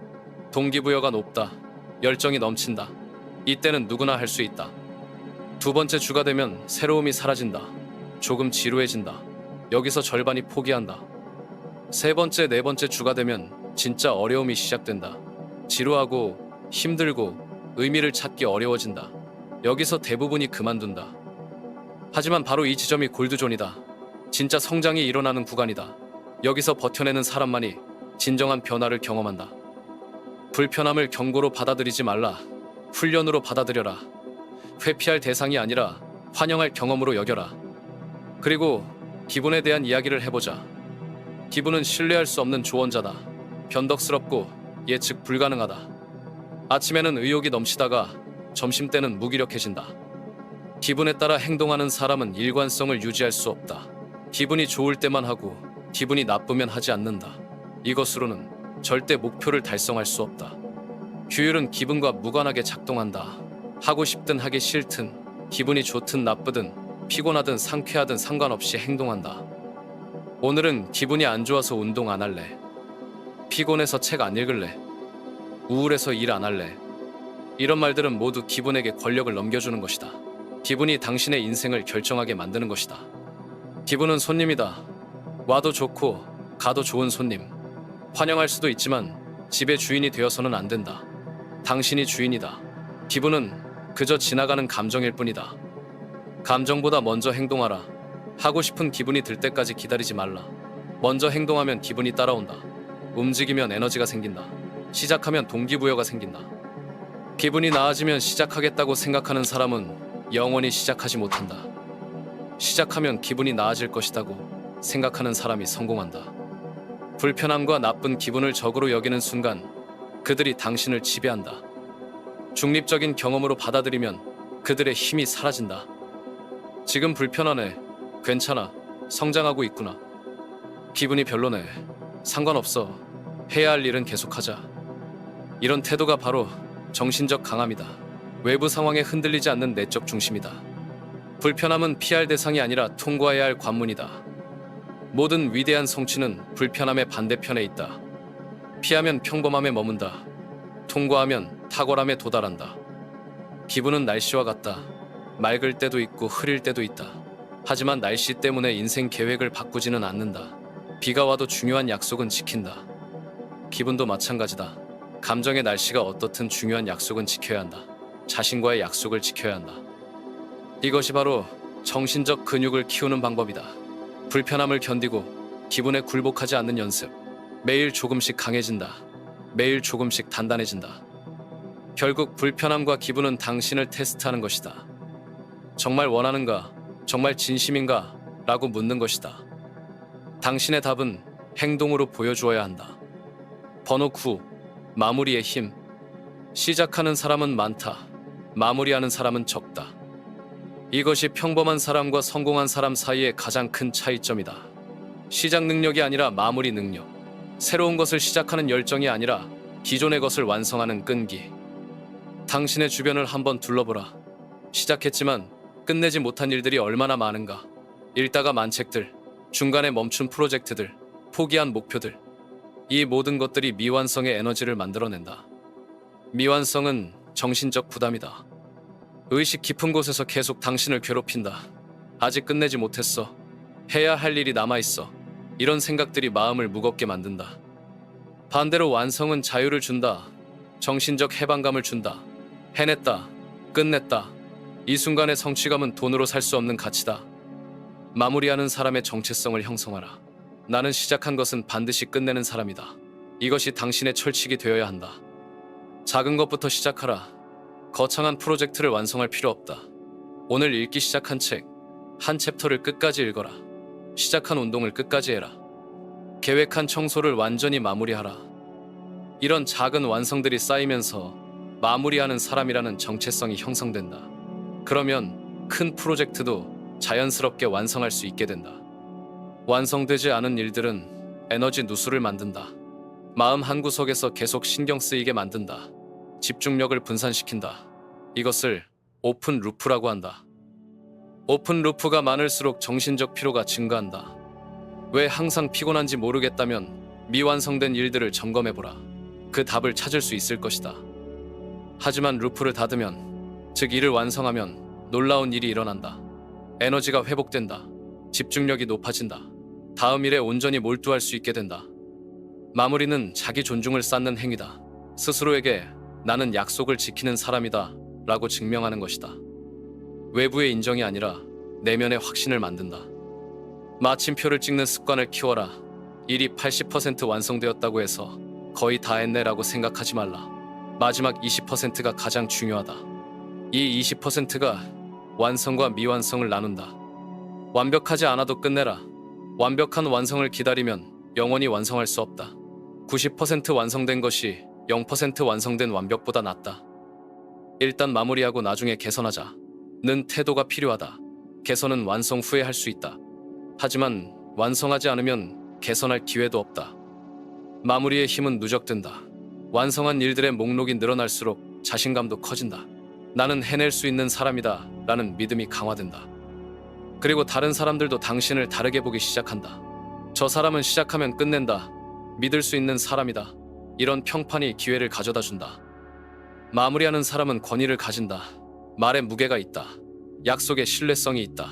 동기부여가 높다. 열정이 넘친다. 이때는 누구나 할 수 있다. 두 번째 주가 되면 새로움이 사라진다. 조금 지루해진다. 여기서 절반이 포기한다. 세 번째, 네 번째 주가 되면 진짜 어려움이 시작된다. 지루하고 힘들고 의미를 찾기 어려워진다. 여기서 대부분이 그만둔다. 하지만 바로 이 지점이 골드존이다. 진짜 성장이 일어나는 구간이다. 여기서 버텨내는 사람만이 진정한 변화를 경험한다. 불편함을 경고로 받아들이지 말라. 훈련으로 받아들여라. 회피할 대상이 아니라 환영할 경험으로 여겨라. 그리고 기분에 대한 이야기를 해보자. 기분은 신뢰할 수 없는 조언자다. 변덕스럽고 예측 불가능하다. 아침에는 의욕이 넘치다가 점심때는 무기력해진다. 기분에 따라 행동하는 사람은 일관성을 유지할 수 없다. 기분이 좋을 때만 하고 기분이 나쁘면 하지 않는다. 이것으로는 절대 목표를 달성할 수 없다. 규율은 기분과 무관하게 작동한다. 하고 싶든 하기 싫든, 기분이 좋든 나쁘든, 피곤하든 상쾌하든 상관없이 행동한다. 오늘은 기분이 안 좋아서 운동 안 할래. 피곤해서 책 안 읽을래. 우울해서 일 안 할래. 이런 말들은 모두 기분에게 권력을 넘겨주는 것이다. 기분이 당신의 인생을 결정하게 만드는 것이다. 기분은 손님이다. 와도 좋고 가도 좋은 손님. 환영할 수도 있지만 집의 주인이 되어서는 안 된다. 당신이 주인이다. 기분은 그저 지나가는 감정일 뿐이다. 감정보다 먼저 행동하라. 하고 싶은 기분이 들 때까지 기다리지 말라. 먼저 행동하면 기분이 따라온다. 움직이면 에너지가 생긴다. 시작하면 동기부여가 생긴다. 기분이 나아지면 시작하겠다고 생각하는 사람은 영원히 시작하지 못한다. 시작하면 기분이 나아질 것이라고 생각하는 사람이 성공한다. 불편함과 나쁜 기분을 적으로 여기는 순간 그들이 당신을 지배한다. 중립적인 경험으로 받아들이면 그들의 힘이 사라진다. 지금 불편하네. 괜찮아. 성장하고 있구나. 기분이 별로네. 상관없어. 해야 할 일은 계속하자. 이런 태도가 바로 정신적 강함이다. 외부 상황에 흔들리지 않는 내적 중심이다. 불편함은 피할 대상이 아니라 통과해야 할 관문이다. 모든 위대한 성취는 불편함의 반대편에 있다. 피하면 평범함에 머문다. 통과하면 탁월함에 도달한다. 기분은 날씨와 같다. 맑을 때도 있고 흐릴 때도 있다. 하지만 날씨 때문에 인생 계획을 바꾸지는 않는다. 비가 와도 중요한 약속은 지킨다. 기분도 마찬가지다. 감정의 날씨가 어떻든 중요한 약속은 지켜야 한다. 자신과의 약속을 지켜야 한다. 이것이 바로 정신적 근육을 키우는 방법이다. 불편함을 견디고 기분에 굴복하지 않는 연습. 매일 조금씩 강해진다. 매일 조금씩 단단해진다. 결국 불편함과 기분은 당신을 테스트하는 것이다. 정말 원하는가? 정말 진심인가? 라고 묻는 것이다. 당신의 답은 행동으로 보여주어야 한다. 번호 9. 마무리의 힘. 시작하는 사람은 많다. 마무리하는 사람은 적다. 이것이 평범한 사람과 성공한 사람 사이의 가장 큰 차이점이다. 시작 능력이 아니라 마무리 능력. 새로운 것을 시작하는 열정이 아니라 기존의 것을 완성하는 끈기. 당신의 주변을 한번 둘러보라. 시작했지만 끝내지 못한 일들이 얼마나 많은가. 읽다가 만책들, 중간에 멈춘 프로젝트들, 포기한 목표들. 이 모든 것들이 미완성의 에너지를 만들어낸다. 미완성은 정신적 부담이다. 의식 깊은 곳에서 계속 당신을 괴롭힌다. 아직 끝내지 못했어. 해야 할 일이 남아있어. 이런 생각들이 마음을 무겁게 만든다. 반대로 완성은 자유를 준다. 정신적 해방감을 준다. 해냈다. 끝냈다. 이 순간의 성취감은 돈으로 살 수 없는 가치다. 마무리하는 사람의 정체성을 형성하라. 나는 시작한 것은 반드시 끝내는 사람이다. 이것이 당신의 철칙이 되어야 한다. 작은 것부터 시작하라. 거창한 프로젝트를 완성할 필요 없다. 오늘 읽기 시작한 책, 한 챕터를 끝까지 읽어라. 시작한 운동을 끝까지 해라. 계획한 청소를 완전히 마무리하라. 이런 작은 완성들이 쌓이면서 마무리하는 사람이라는 정체성이 형성된다. 그러면 큰 프로젝트도 자연스럽게 완성할 수 있게 된다. 완성되지 않은 일들은 에너지 누수를 만든다. 마음 한구석에서 계속 신경 쓰이게 만든다. 집중력을 분산시킨다. 이것을 오픈 루프라고 한다. 오픈 루프가 많을수록 정신적 피로가 증가한다. 왜 항상 피곤한지 모르겠다면 미완성된 일들을 점검해보라. 그 답을 찾을 수 있을 것이다. 하지만 루프를 닫으면, 즉 일을 완성하면 놀라운 일이 일어난다. 에너지가 회복된다. 집중력이 높아진다. 다음 일에 온전히 몰두할 수 있게 된다. 마무리는 자기 존중을 쌓는 행위다. 스스로에게 나는 약속을 지키는 사람이다 라고 증명하는 것이다. 외부의 인정이 아니라 내면의 확신을 만든다. 마침표를 찍는 습관을 키워라. 일이 80% 완성되었다고 해서 거의 다 했네 라고 생각하지 말라. 마지막 20%가 가장 중요하다. 이 20%가 완성과 미완성을 나눈다. 완벽하지 않아도 끝내라. 완벽한 완성을 기다리면 영원히 완성할 수 없다. 90% 완성된 것이 0% 완성된 완벽보다 낫다. 일단 마무리하고 나중에 개선하자. 는 태도가 필요하다. 개선은 완성 후에 할 수 있다. 하지만 완성하지 않으면 개선할 기회도 없다. 마무리의 힘은 누적된다. 완성한 일들의 목록이 늘어날수록 자신감도 커진다. 나는 해낼 수 있는 사람이다 라는 믿음이 강화된다. 그리고 다른 사람들도 당신을 다르게 보기 시작한다. 저 사람은 시작하면 끝낸다. 믿을 수 있는 사람이다. 이런 평판이 기회를 가져다 준다. 마무리하는 사람은 권위를 가진다. 말에 무게가 있다. 약속에 신뢰성이 있다.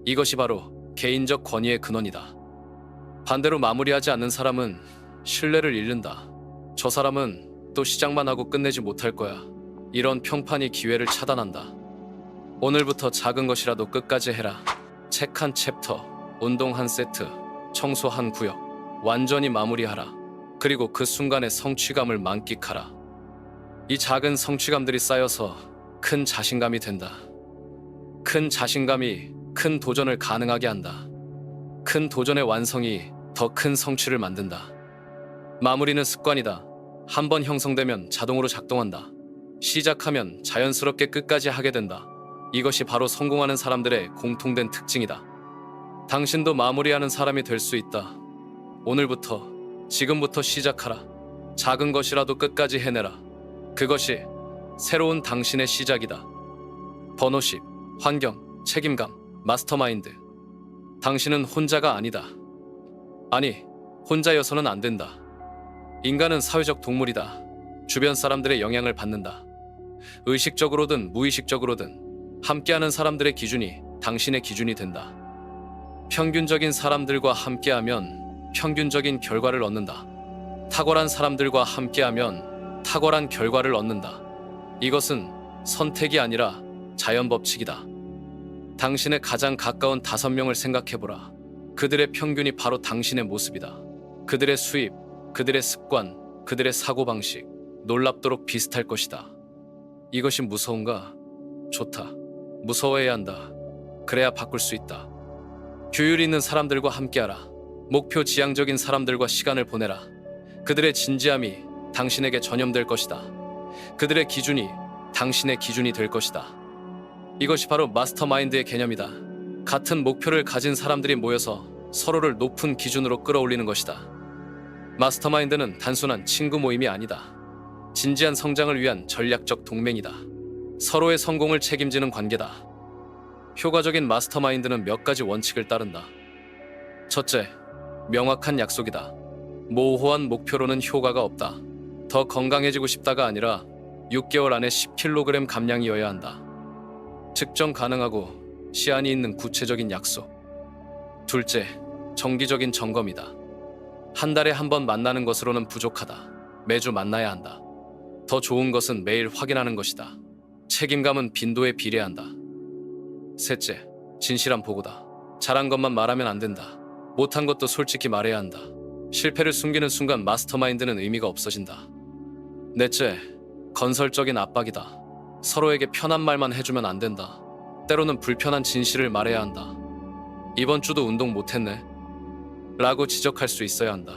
이것이 바로 개인적 권위의 근원이다. 반대로 마무리하지 않는 사람은 신뢰를 잃는다. 저 사람은 또 시작만 하고 끝내지 못할 거야. 이런 평판이 기회를 차단한다. 오늘부터 작은 것이라도 끝까지 해라. 책 한 챕터, 운동 한 세트, 청소 한 구역, 완전히 마무리하라. 그리고 그 순간의 성취감을 만끽하라. 이 작은 성취감들이 쌓여서 큰 자신감이 된다. 큰 자신감이 큰 도전을 가능하게 한다. 큰 도전의 완성이 더 큰 성취를 만든다. 마무리는 습관이다. 한번 형성되면 자동으로 작동한다. 시작하면 자연스럽게 끝까지 하게 된다. 이것이 바로 성공하는 사람들의 공통된 특징이다. 당신도 마무리하는 사람이 될 수 있다. 오늘부터, 지금부터 시작하라. 작은 것이라도 끝까지 해내라. 그것이 새로운 당신의 시작이다. 번호 10. 환경, 책임감, 마스터마인드. 당신은 혼자가 아니다. 아니, 혼자여서는 안 된다. 인간은 사회적 동물이다. 주변 사람들의 영향을 받는다. 의식적으로든 무의식적으로든 함께하는 사람들의 기준이 당신의 기준이 된다. 평균적인 사람들과 함께하면 평균적인 결과를 얻는다. 탁월한 사람들과 함께하면 탁월한 결과를 얻는다. 이것은 선택이 아니라 자연 법칙이다. 당신의 가장 가까운 5명을 생각해보라. 그들의 평균이 바로 당신의 모습이다. 그들의 수입, 그들의 습관, 그들의 사고방식, 놀랍도록 비슷할 것이다. 이것이 무서운가? 좋다. 무서워해야 한다. 그래야 바꿀 수 있다. 규율 있는 사람들과 함께하라. 목표 지향적인 사람들과 시간을 보내라. 그들의 진지함이 당신에게 전염될 것이다. 그들의 기준이 당신의 기준이 될 것이다. 이것이 바로 마스터마인드의 개념이다. 같은 목표를 가진 사람들이 모여서 서로를 높은 기준으로 끌어올리는 것이다. 마스터마인드는 단순한 친구 모임이 아니다. 진지한 성장을 위한 전략적 동맹이다. 서로의 성공을 책임지는 관계다. 효과적인 마스터마인드는 몇 가지 원칙을 따른다. 첫째, 명확한 약속이다. 모호한 목표로는 효과가 없다. 더 건강해지고 싶다가 아니라 6개월 안에 10kg 감량이어야 한다. 측정 가능하고 시한이 있는 구체적인 약속. 둘째, 정기적인 점검이다. 한 달에 한 번 만나는 것으로는 부족하다. 매주 만나야 한다. 더 좋은 것은 매일 확인하는 것이다. 책임감은 빈도에 비례한다. 셋째, 진실한 보고다. 잘한 것만 말하면 안 된다. 못한 것도 솔직히 말해야 한다. 실패를 숨기는 순간 마스터마인드는 의미가 없어진다. 넷째, 건설적인 압박이다. 서로에게 편한 말만 해주면 안 된다. 때로는 불편한 진실을 말해야 한다. 이번 주도 운동 못했네 라고 지적할 수 있어야 한다.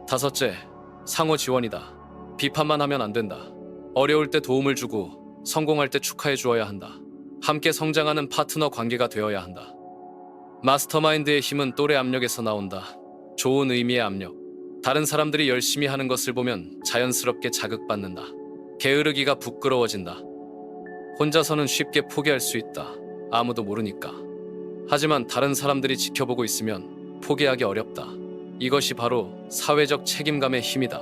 다섯째, 상호 지원이다. 비판만 하면 안 된다. 어려울 때 도움을 주고 성공할 때 축하해 주어야 한다. 함께 성장하는 파트너 관계가 되어야 한다. 마스터마인드의 힘은 또래 압력에서 나온다. 좋은 의미의 압력. 다른 사람들이 열심히 하는 것을 보면 자연스럽게 자극받는다. 게으르기가 부끄러워진다. 혼자서는 쉽게 포기할 수 있다. 아무도 모르니까. 하지만 다른 사람들이 지켜보고 있으면 포기하기 어렵다. 이것이 바로 사회적 책임감의 힘이다.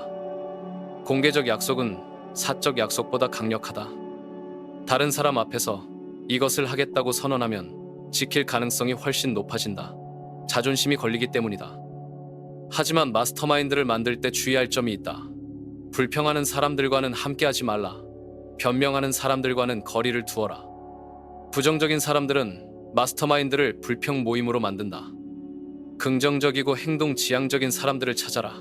공개적 약속은 사적 약속보다 강력하다. 다른 사람 앞에서 이것을 하겠다고 선언하면 지킬 가능성이 훨씬 높아진다. 자존심이 걸리기 때문이다. 하지만 마스터마인드를 만들 때 주의할 점이 있다. 불평하는 사람들과는 함께하지 말라. 변명하는 사람들과는 거리를 두어라. 부정적인 사람들은 마스터마인드를 불평 모임으로 만든다. 긍정적이고 행동 지향적인 사람들을 찾아라.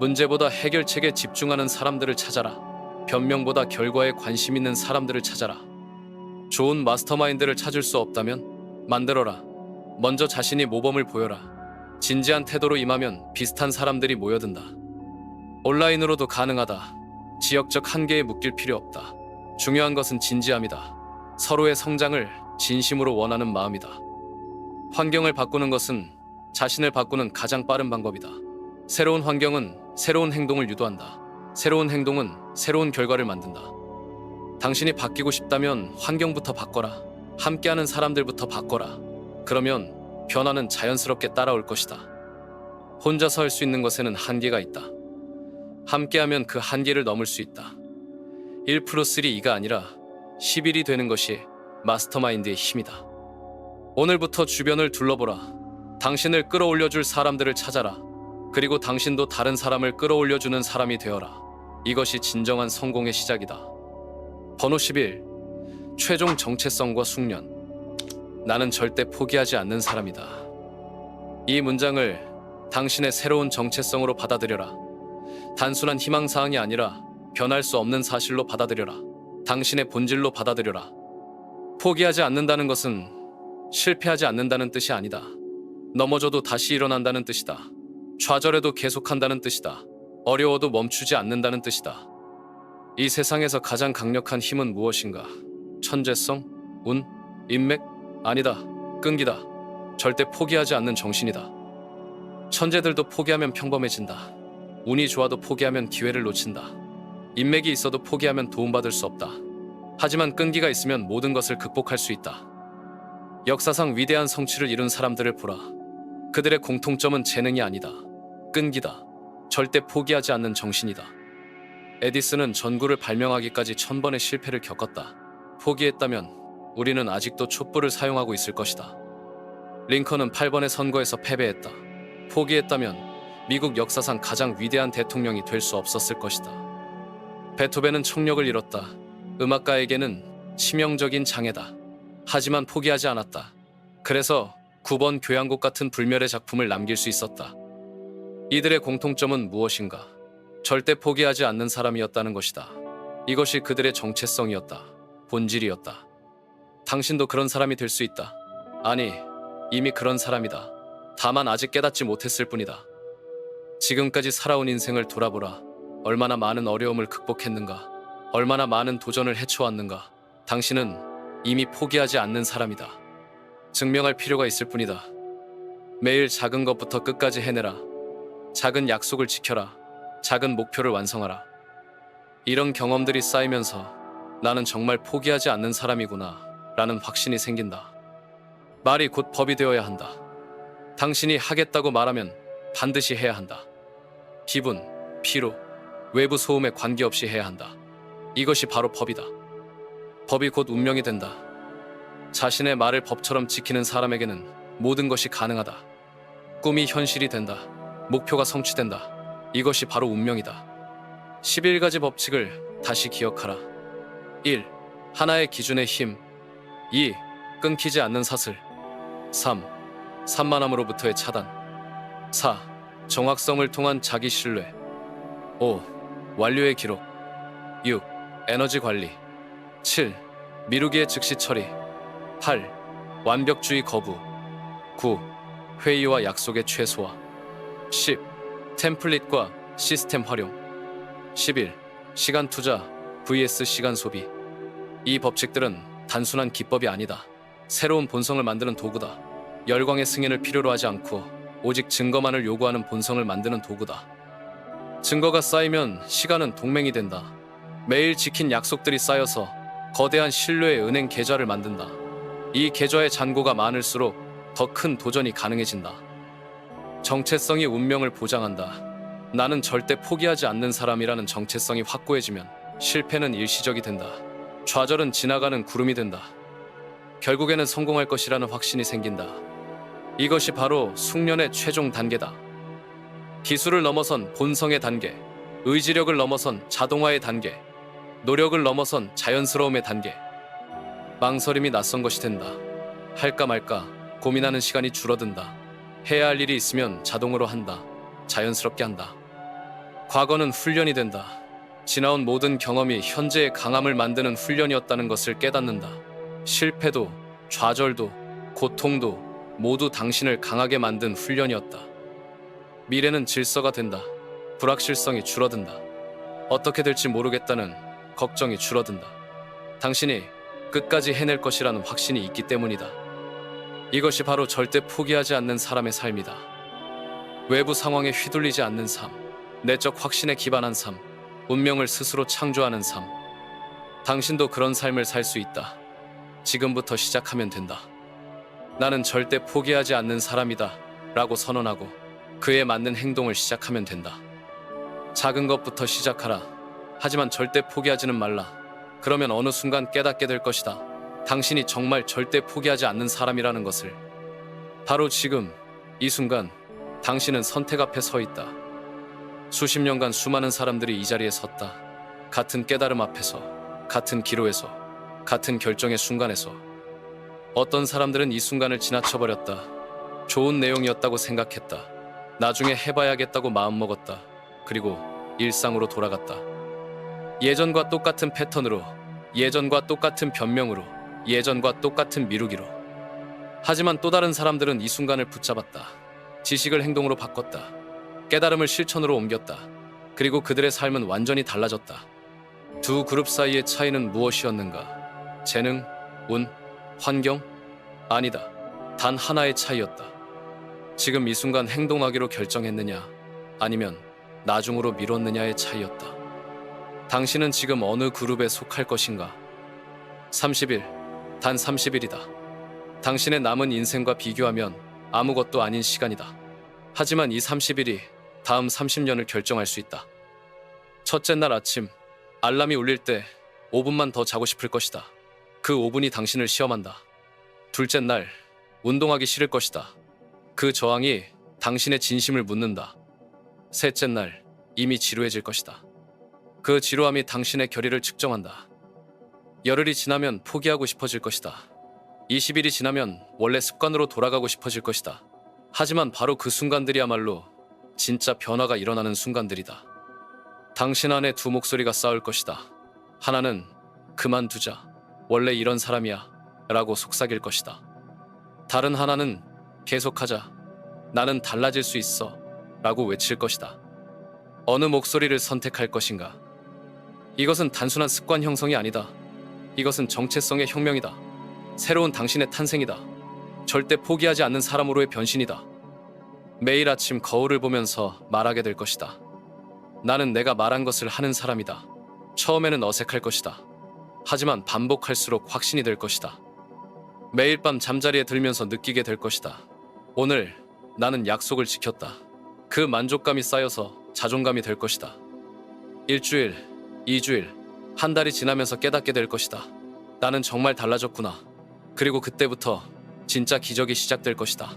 문제보다 해결책에 집중하는 사람들을 찾아라. 변명보다 결과에 관심 있는 사람들을 찾아라. 좋은 마스터마인드를 찾을 수 없다면 만들어라. 먼저 자신이 모범을 보여라. 진지한 태도로 임하면 비슷한 사람들이 모여든다. 온라인으로도 가능하다. 지역적 한계에 묶일 필요 없다. 중요한 것은 진지함이다. 서로의 성장을 진심으로 원하는 마음이다. 환경을 바꾸는 것은 자신을 바꾸는 가장 빠른 방법이다. 새로운 환경은 새로운 행동을 유도한다. 새로운 행동은 새로운 결과를 만든다. 당신이 바뀌고 싶다면 환경부터 바꿔라. 함께하는 사람들부터 바꿔라. 그러면 변화는 자연스럽게 따라올 것이다. 혼자서 할 수 있는 것에는 한계가 있다. 함께하면 그 한계를 넘을 수 있다. 1+3 2가 아니라 11이 되는 것이 마스터마인드의 힘이다. 오늘부터 주변을 둘러보라. 당신을 끌어올려줄 사람들을 찾아라. 그리고 당신도 다른 사람을 끌어올려주는 사람이 되어라. 이것이 진정한 성공의 시작이다. 번호 11. 최종 정체성과 숙련. 나는 절대 포기하지 않는 사람이다. 이 문장을 당신의 새로운 정체성으로 받아들여라. 단순한 희망사항이 아니라 변할 수 없는 사실로 받아들여라. 당신의 본질로 받아들여라. 포기하지 않는다는 것은 실패하지 않는다는 뜻이 아니다. 넘어져도 다시 일어난다는 뜻이다. 좌절해도 계속한다는 뜻이다. 어려워도 멈추지 않는다는 뜻이다. 이 세상에서 가장 강력한 힘은 무엇인가? 천재성? 운? 인맥? 아니다. 끈기다. 절대 포기하지 않는 정신이다. 천재들도 포기하면 평범해진다. 운이 좋아도 포기하면 기회를 놓친다. 인맥이 있어도 포기하면 도움받을 수 없다. 하지만 끈기가 있으면 모든 것을 극복할 수 있다. 역사상 위대한 성취를 이룬 사람들을 보라. 그들의 공통점은 재능이 아니다. 끈기다. 절대 포기하지 않는 정신이다. 에디슨은 전구를 발명하기까지 1000번의 실패를 겪었다. 포기했다면 우리는 아직도 촛불을 사용하고 있을 것이다. 링컨은 8번의 선거에서 패배했다. 포기했다면 미국 역사상 가장 위대한 대통령이 될 수 없었을 것이다. 베토벤은 청력을 잃었다. 음악가에게는 치명적인 장애다. 하지만 포기하지 않았다. 그래서 9번 교향곡 같은 불멸의 작품을 남길 수 있었다. 이들의 공통점은 무엇인가? 절대 포기하지 않는 사람이었다는 것이다. 이것이 그들의 정체성이었다. 본질이었다. 당신도 그런 사람이 될 수 있다. 아니, 이미 그런 사람이다. 다만 아직 깨닫지 못했을 뿐이다. 지금까지 살아온 인생을 돌아보라. 얼마나 많은 어려움을 극복했는가? 얼마나 많은 도전을 헤쳐왔는가? 당신은 이미 포기하지 않는 사람이다. 증명할 필요가 있을 뿐이다. 매일 작은 것부터 끝까지 해내라. 작은 약속을 지켜라. 작은 목표를 완성하라. 이런 경험들이 쌓이면서 나는 정말 포기하지 않는 사람이구나 라는 확신이 생긴다. 말이 곧 법이 되어야 한다. 당신이 하겠다고 말하면 반드시 해야 한다. 기분, 피로, 외부 소음에 관계없이 해야 한다. 이것이 바로 법이다. 법이 곧 운명이 된다. 자신의 말을 법처럼 지키는 사람에게는 모든 것이 가능하다. 꿈이 현실이 된다. 목표가 성취된다. 이것이 바로 운명이다. 11가지 법칙을 다시 기억하라. 1. 하나의 기준의 힘. 2. 끊기지 않는 사슬. 3. 산만함으로부터의 차단. 4. 정확성을 통한 자기 신뢰. 5. 완료의 기록. 6. 에너지 관리. 7. 미루기의 즉시 처리. 8. 완벽주의 거부. 9. 회의와 약속의 최소화. 10. 템플릿과 시스템 활용. 11. 시간 투자 vs 시간 소비. 이 법칙들은 단순한 기법이 아니다. 새로운 본성을 만드는 도구다. 열광의 승인을 필요로 하지 않고 오직 증거만을 요구하는 본성을 만드는 도구다. 증거가 쌓이면 시간은 동맹이 된다. 매일 지킨 약속들이 쌓여서 거대한 신뢰의 은행 계좌를 만든다. 이 계좌의 잔고가 많을수록 더 큰 도전이 가능해진다. 정체성이 운명을 보장한다. 나는 절대 포기하지 않는 사람이라는 정체성이 확고해지면 실패는 일시적이 된다. 좌절은 지나가는 구름이 된다. 결국에는 성공할 것이라는 확신이 생긴다. 이것이 바로 숙련의 최종 단계다. 기술을 넘어선 본성의 단계, 의지력을 넘어선 자동화의 단계, 노력을 넘어선 자연스러움의 단계. 망설임이 낯선 것이 된다. 할까 말까 고민하는 시간이 줄어든다. 해야 할 일이 있으면 자동으로 한다. 자연스럽게 한다. 과거는 훈련이 된다. 지나온 모든 경험이 현재의 강함을 만드는 훈련이었다는 것을 깨닫는다. 실패도, 좌절도, 고통도 모두 당신을 강하게 만든 훈련이었다. 미래는 질서가 된다. 불확실성이 줄어든다. 어떻게 될지 모르겠다는 걱정이 줄어든다. 당신이 끝까지 해낼 것이라는 확신이 있기 때문이다. 이것이 바로 절대 포기하지 않는 사람의 삶이다. 외부 상황에 휘둘리지 않는 삶, 내적 확신에 기반한 삶, 운명을 스스로 창조하는 삶. 당신도 그런 삶을 살 수 있다. 지금부터 시작하면 된다. 나는 절대 포기하지 않는 사람이다 라고 선언하고 그에 맞는 행동을 시작하면 된다. 작은 것부터 시작하라. 하지만 절대 포기하지는 말라. 그러면 어느 순간 깨닫게 될 것이다. 당신이 정말 절대 포기하지 않는 사람이라는 것을. 바로 지금, 이 순간 당신은 선택 앞에 서 있다. 수십 년간 수많은 사람들이 이 자리에 섰다. 같은 깨달음 앞에서, 같은 기로에서, 같은 결정의 순간에서. 어떤 사람들은 이 순간을 지나쳐버렸다. 좋은 내용이었다고 생각했다. 나중에 해봐야겠다고 마음먹었다. 그리고 일상으로 돌아갔다. 예전과 똑같은 패턴으로, 예전과 똑같은 변명으로, 예전과 똑같은 미루기로. 하지만 또 다른 사람들은 이 순간을 붙잡았다. 지식을 행동으로 바꿨다. 깨달음을 실천으로 옮겼다. 그리고 그들의 삶은 완전히 달라졌다. 두 그룹 사이의 차이는 무엇이었는가? 재능, 운, 환경? 아니다. 단 하나의 차이였다. 지금 이 순간 행동하기로 결정했느냐? 아니면 나중으로 미뤘느냐의 차이였다. 당신은 지금 어느 그룹에 속할 것인가? 30일, 단 30일이다. 당신의 남은 인생과 비교하면 아무것도 아닌 시간이다. 하지만 이 30일이 다음 30년을 결정할 수 있다. 첫째 날 아침, 알람이 울릴 때 5분만 더 자고 싶을 것이다. 그 5분이 당신을 시험한다. 둘째 날, 운동하기 싫을 것이다. 그 저항이 당신의 진심을 묻는다. 셋째 날, 이미 지루해질 것이다. 그 지루함이 당신의 결의를 측정한다. 열흘이 지나면 포기하고 싶어질 것이다. 20일이 지나면 원래 습관으로 돌아가고 싶어질 것이다. 하지만 바로 그 순간들이야말로 진짜 변화가 일어나는 순간들이다. 당신 안에 두 목소리가 싸울 것이다. 하나는 그만두자, 원래 이런 사람이야 라고 속삭일 것이다. 다른 하나는 계속하자, 나는 달라질 수 있어 라고 외칠 것이다. 어느 목소리를 선택할 것인가? 이것은 단순한 습관 형성이 아니다. 이것은 정체성의 혁명이다. 새로운 당신의 탄생이다. 절대 포기하지 않는 사람으로의 변신이다. 매일 아침 거울을 보면서 말하게 될 것이다. 나는 내가 말한 것을 하는 사람이다. 처음에는 어색할 것이다. 하지만 반복할수록 확신이 될 것이다. 매일 밤 잠자리에 들면서 느끼게 될 것이다. 오늘 나는 약속을 지켰다. 그 만족감이 쌓여서 자존감이 될 것이다. 일주일, 2주일, 한 달이 지나면서 깨닫게 될 것이다. 나는 정말 달라졌구나. 그리고 그때부터 진짜 기적이 시작될 것이다.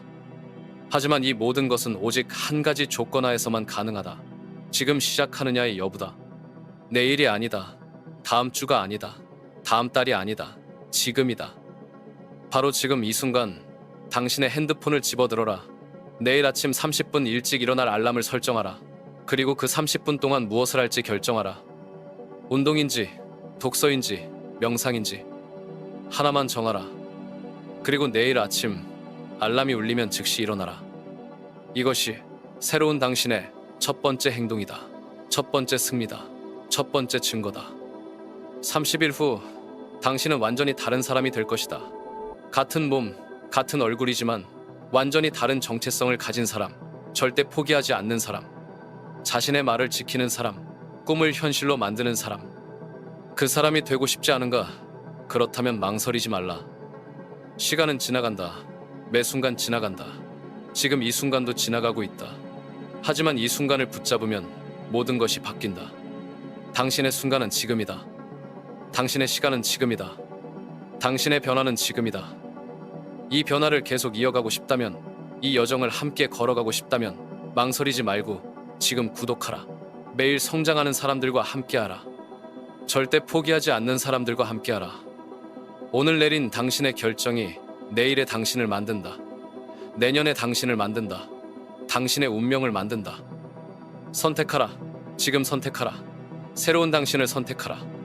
하지만 이 모든 것은 오직 한 가지 조건 하에서만 가능하다. 지금 시작하느냐의 여부다. 내일이 아니다. 다음 주가 아니다. 다음 달이 아니다. 지금이다. 바로 지금 이 순간 당신의 핸드폰을 집어들어라. 내일 아침 30분 일찍 일어날 알람을 설정하라. 그리고 그 30분 동안 무엇을 할지 결정하라. 운동인지, 독서인지, 명상인지 하나만 정하라. 그리고 내일 아침 알람이 울리면 즉시 일어나라. 이것이 새로운 당신의 첫 번째 행동이다. 첫 번째 승리다. 첫 번째 증거다. 30일 후 당신은 완전히 다른 사람이 될 것이다. 같은 몸, 같은 얼굴이지만 완전히 다른 정체성을 가진 사람, 절대 포기하지 않는 사람, 자신의 말을 지키는 사람, 꿈을 현실로 만드는 사람. 그 사람이 되고 싶지 않은가? 그렇다면 망설이지 말라. 시간은 지나간다. 매 순간 지나간다. 지금 이 순간도 지나가고 있다. 하지만 이 순간을 붙잡으면 모든 것이 바뀐다. 당신의 순간은 지금이다. 당신의 시간은 지금이다. 당신의 변화는 지금이다. 이 변화를 계속 이어가고 싶다면, 이 여정을 함께 걸어가고 싶다면 망설이지 말고 지금 구독하라. 매일 성장하는 사람들과 함께하라. 절대 포기하지 않는 사람들과 함께하라. 오늘 내린 당신의 결정이 내일의 당신을 만든다. 내년의 당신을 만든다. 당신의 운명을 만든다. 선택하라. 지금 선택하라. 새로운 당신을 선택하라.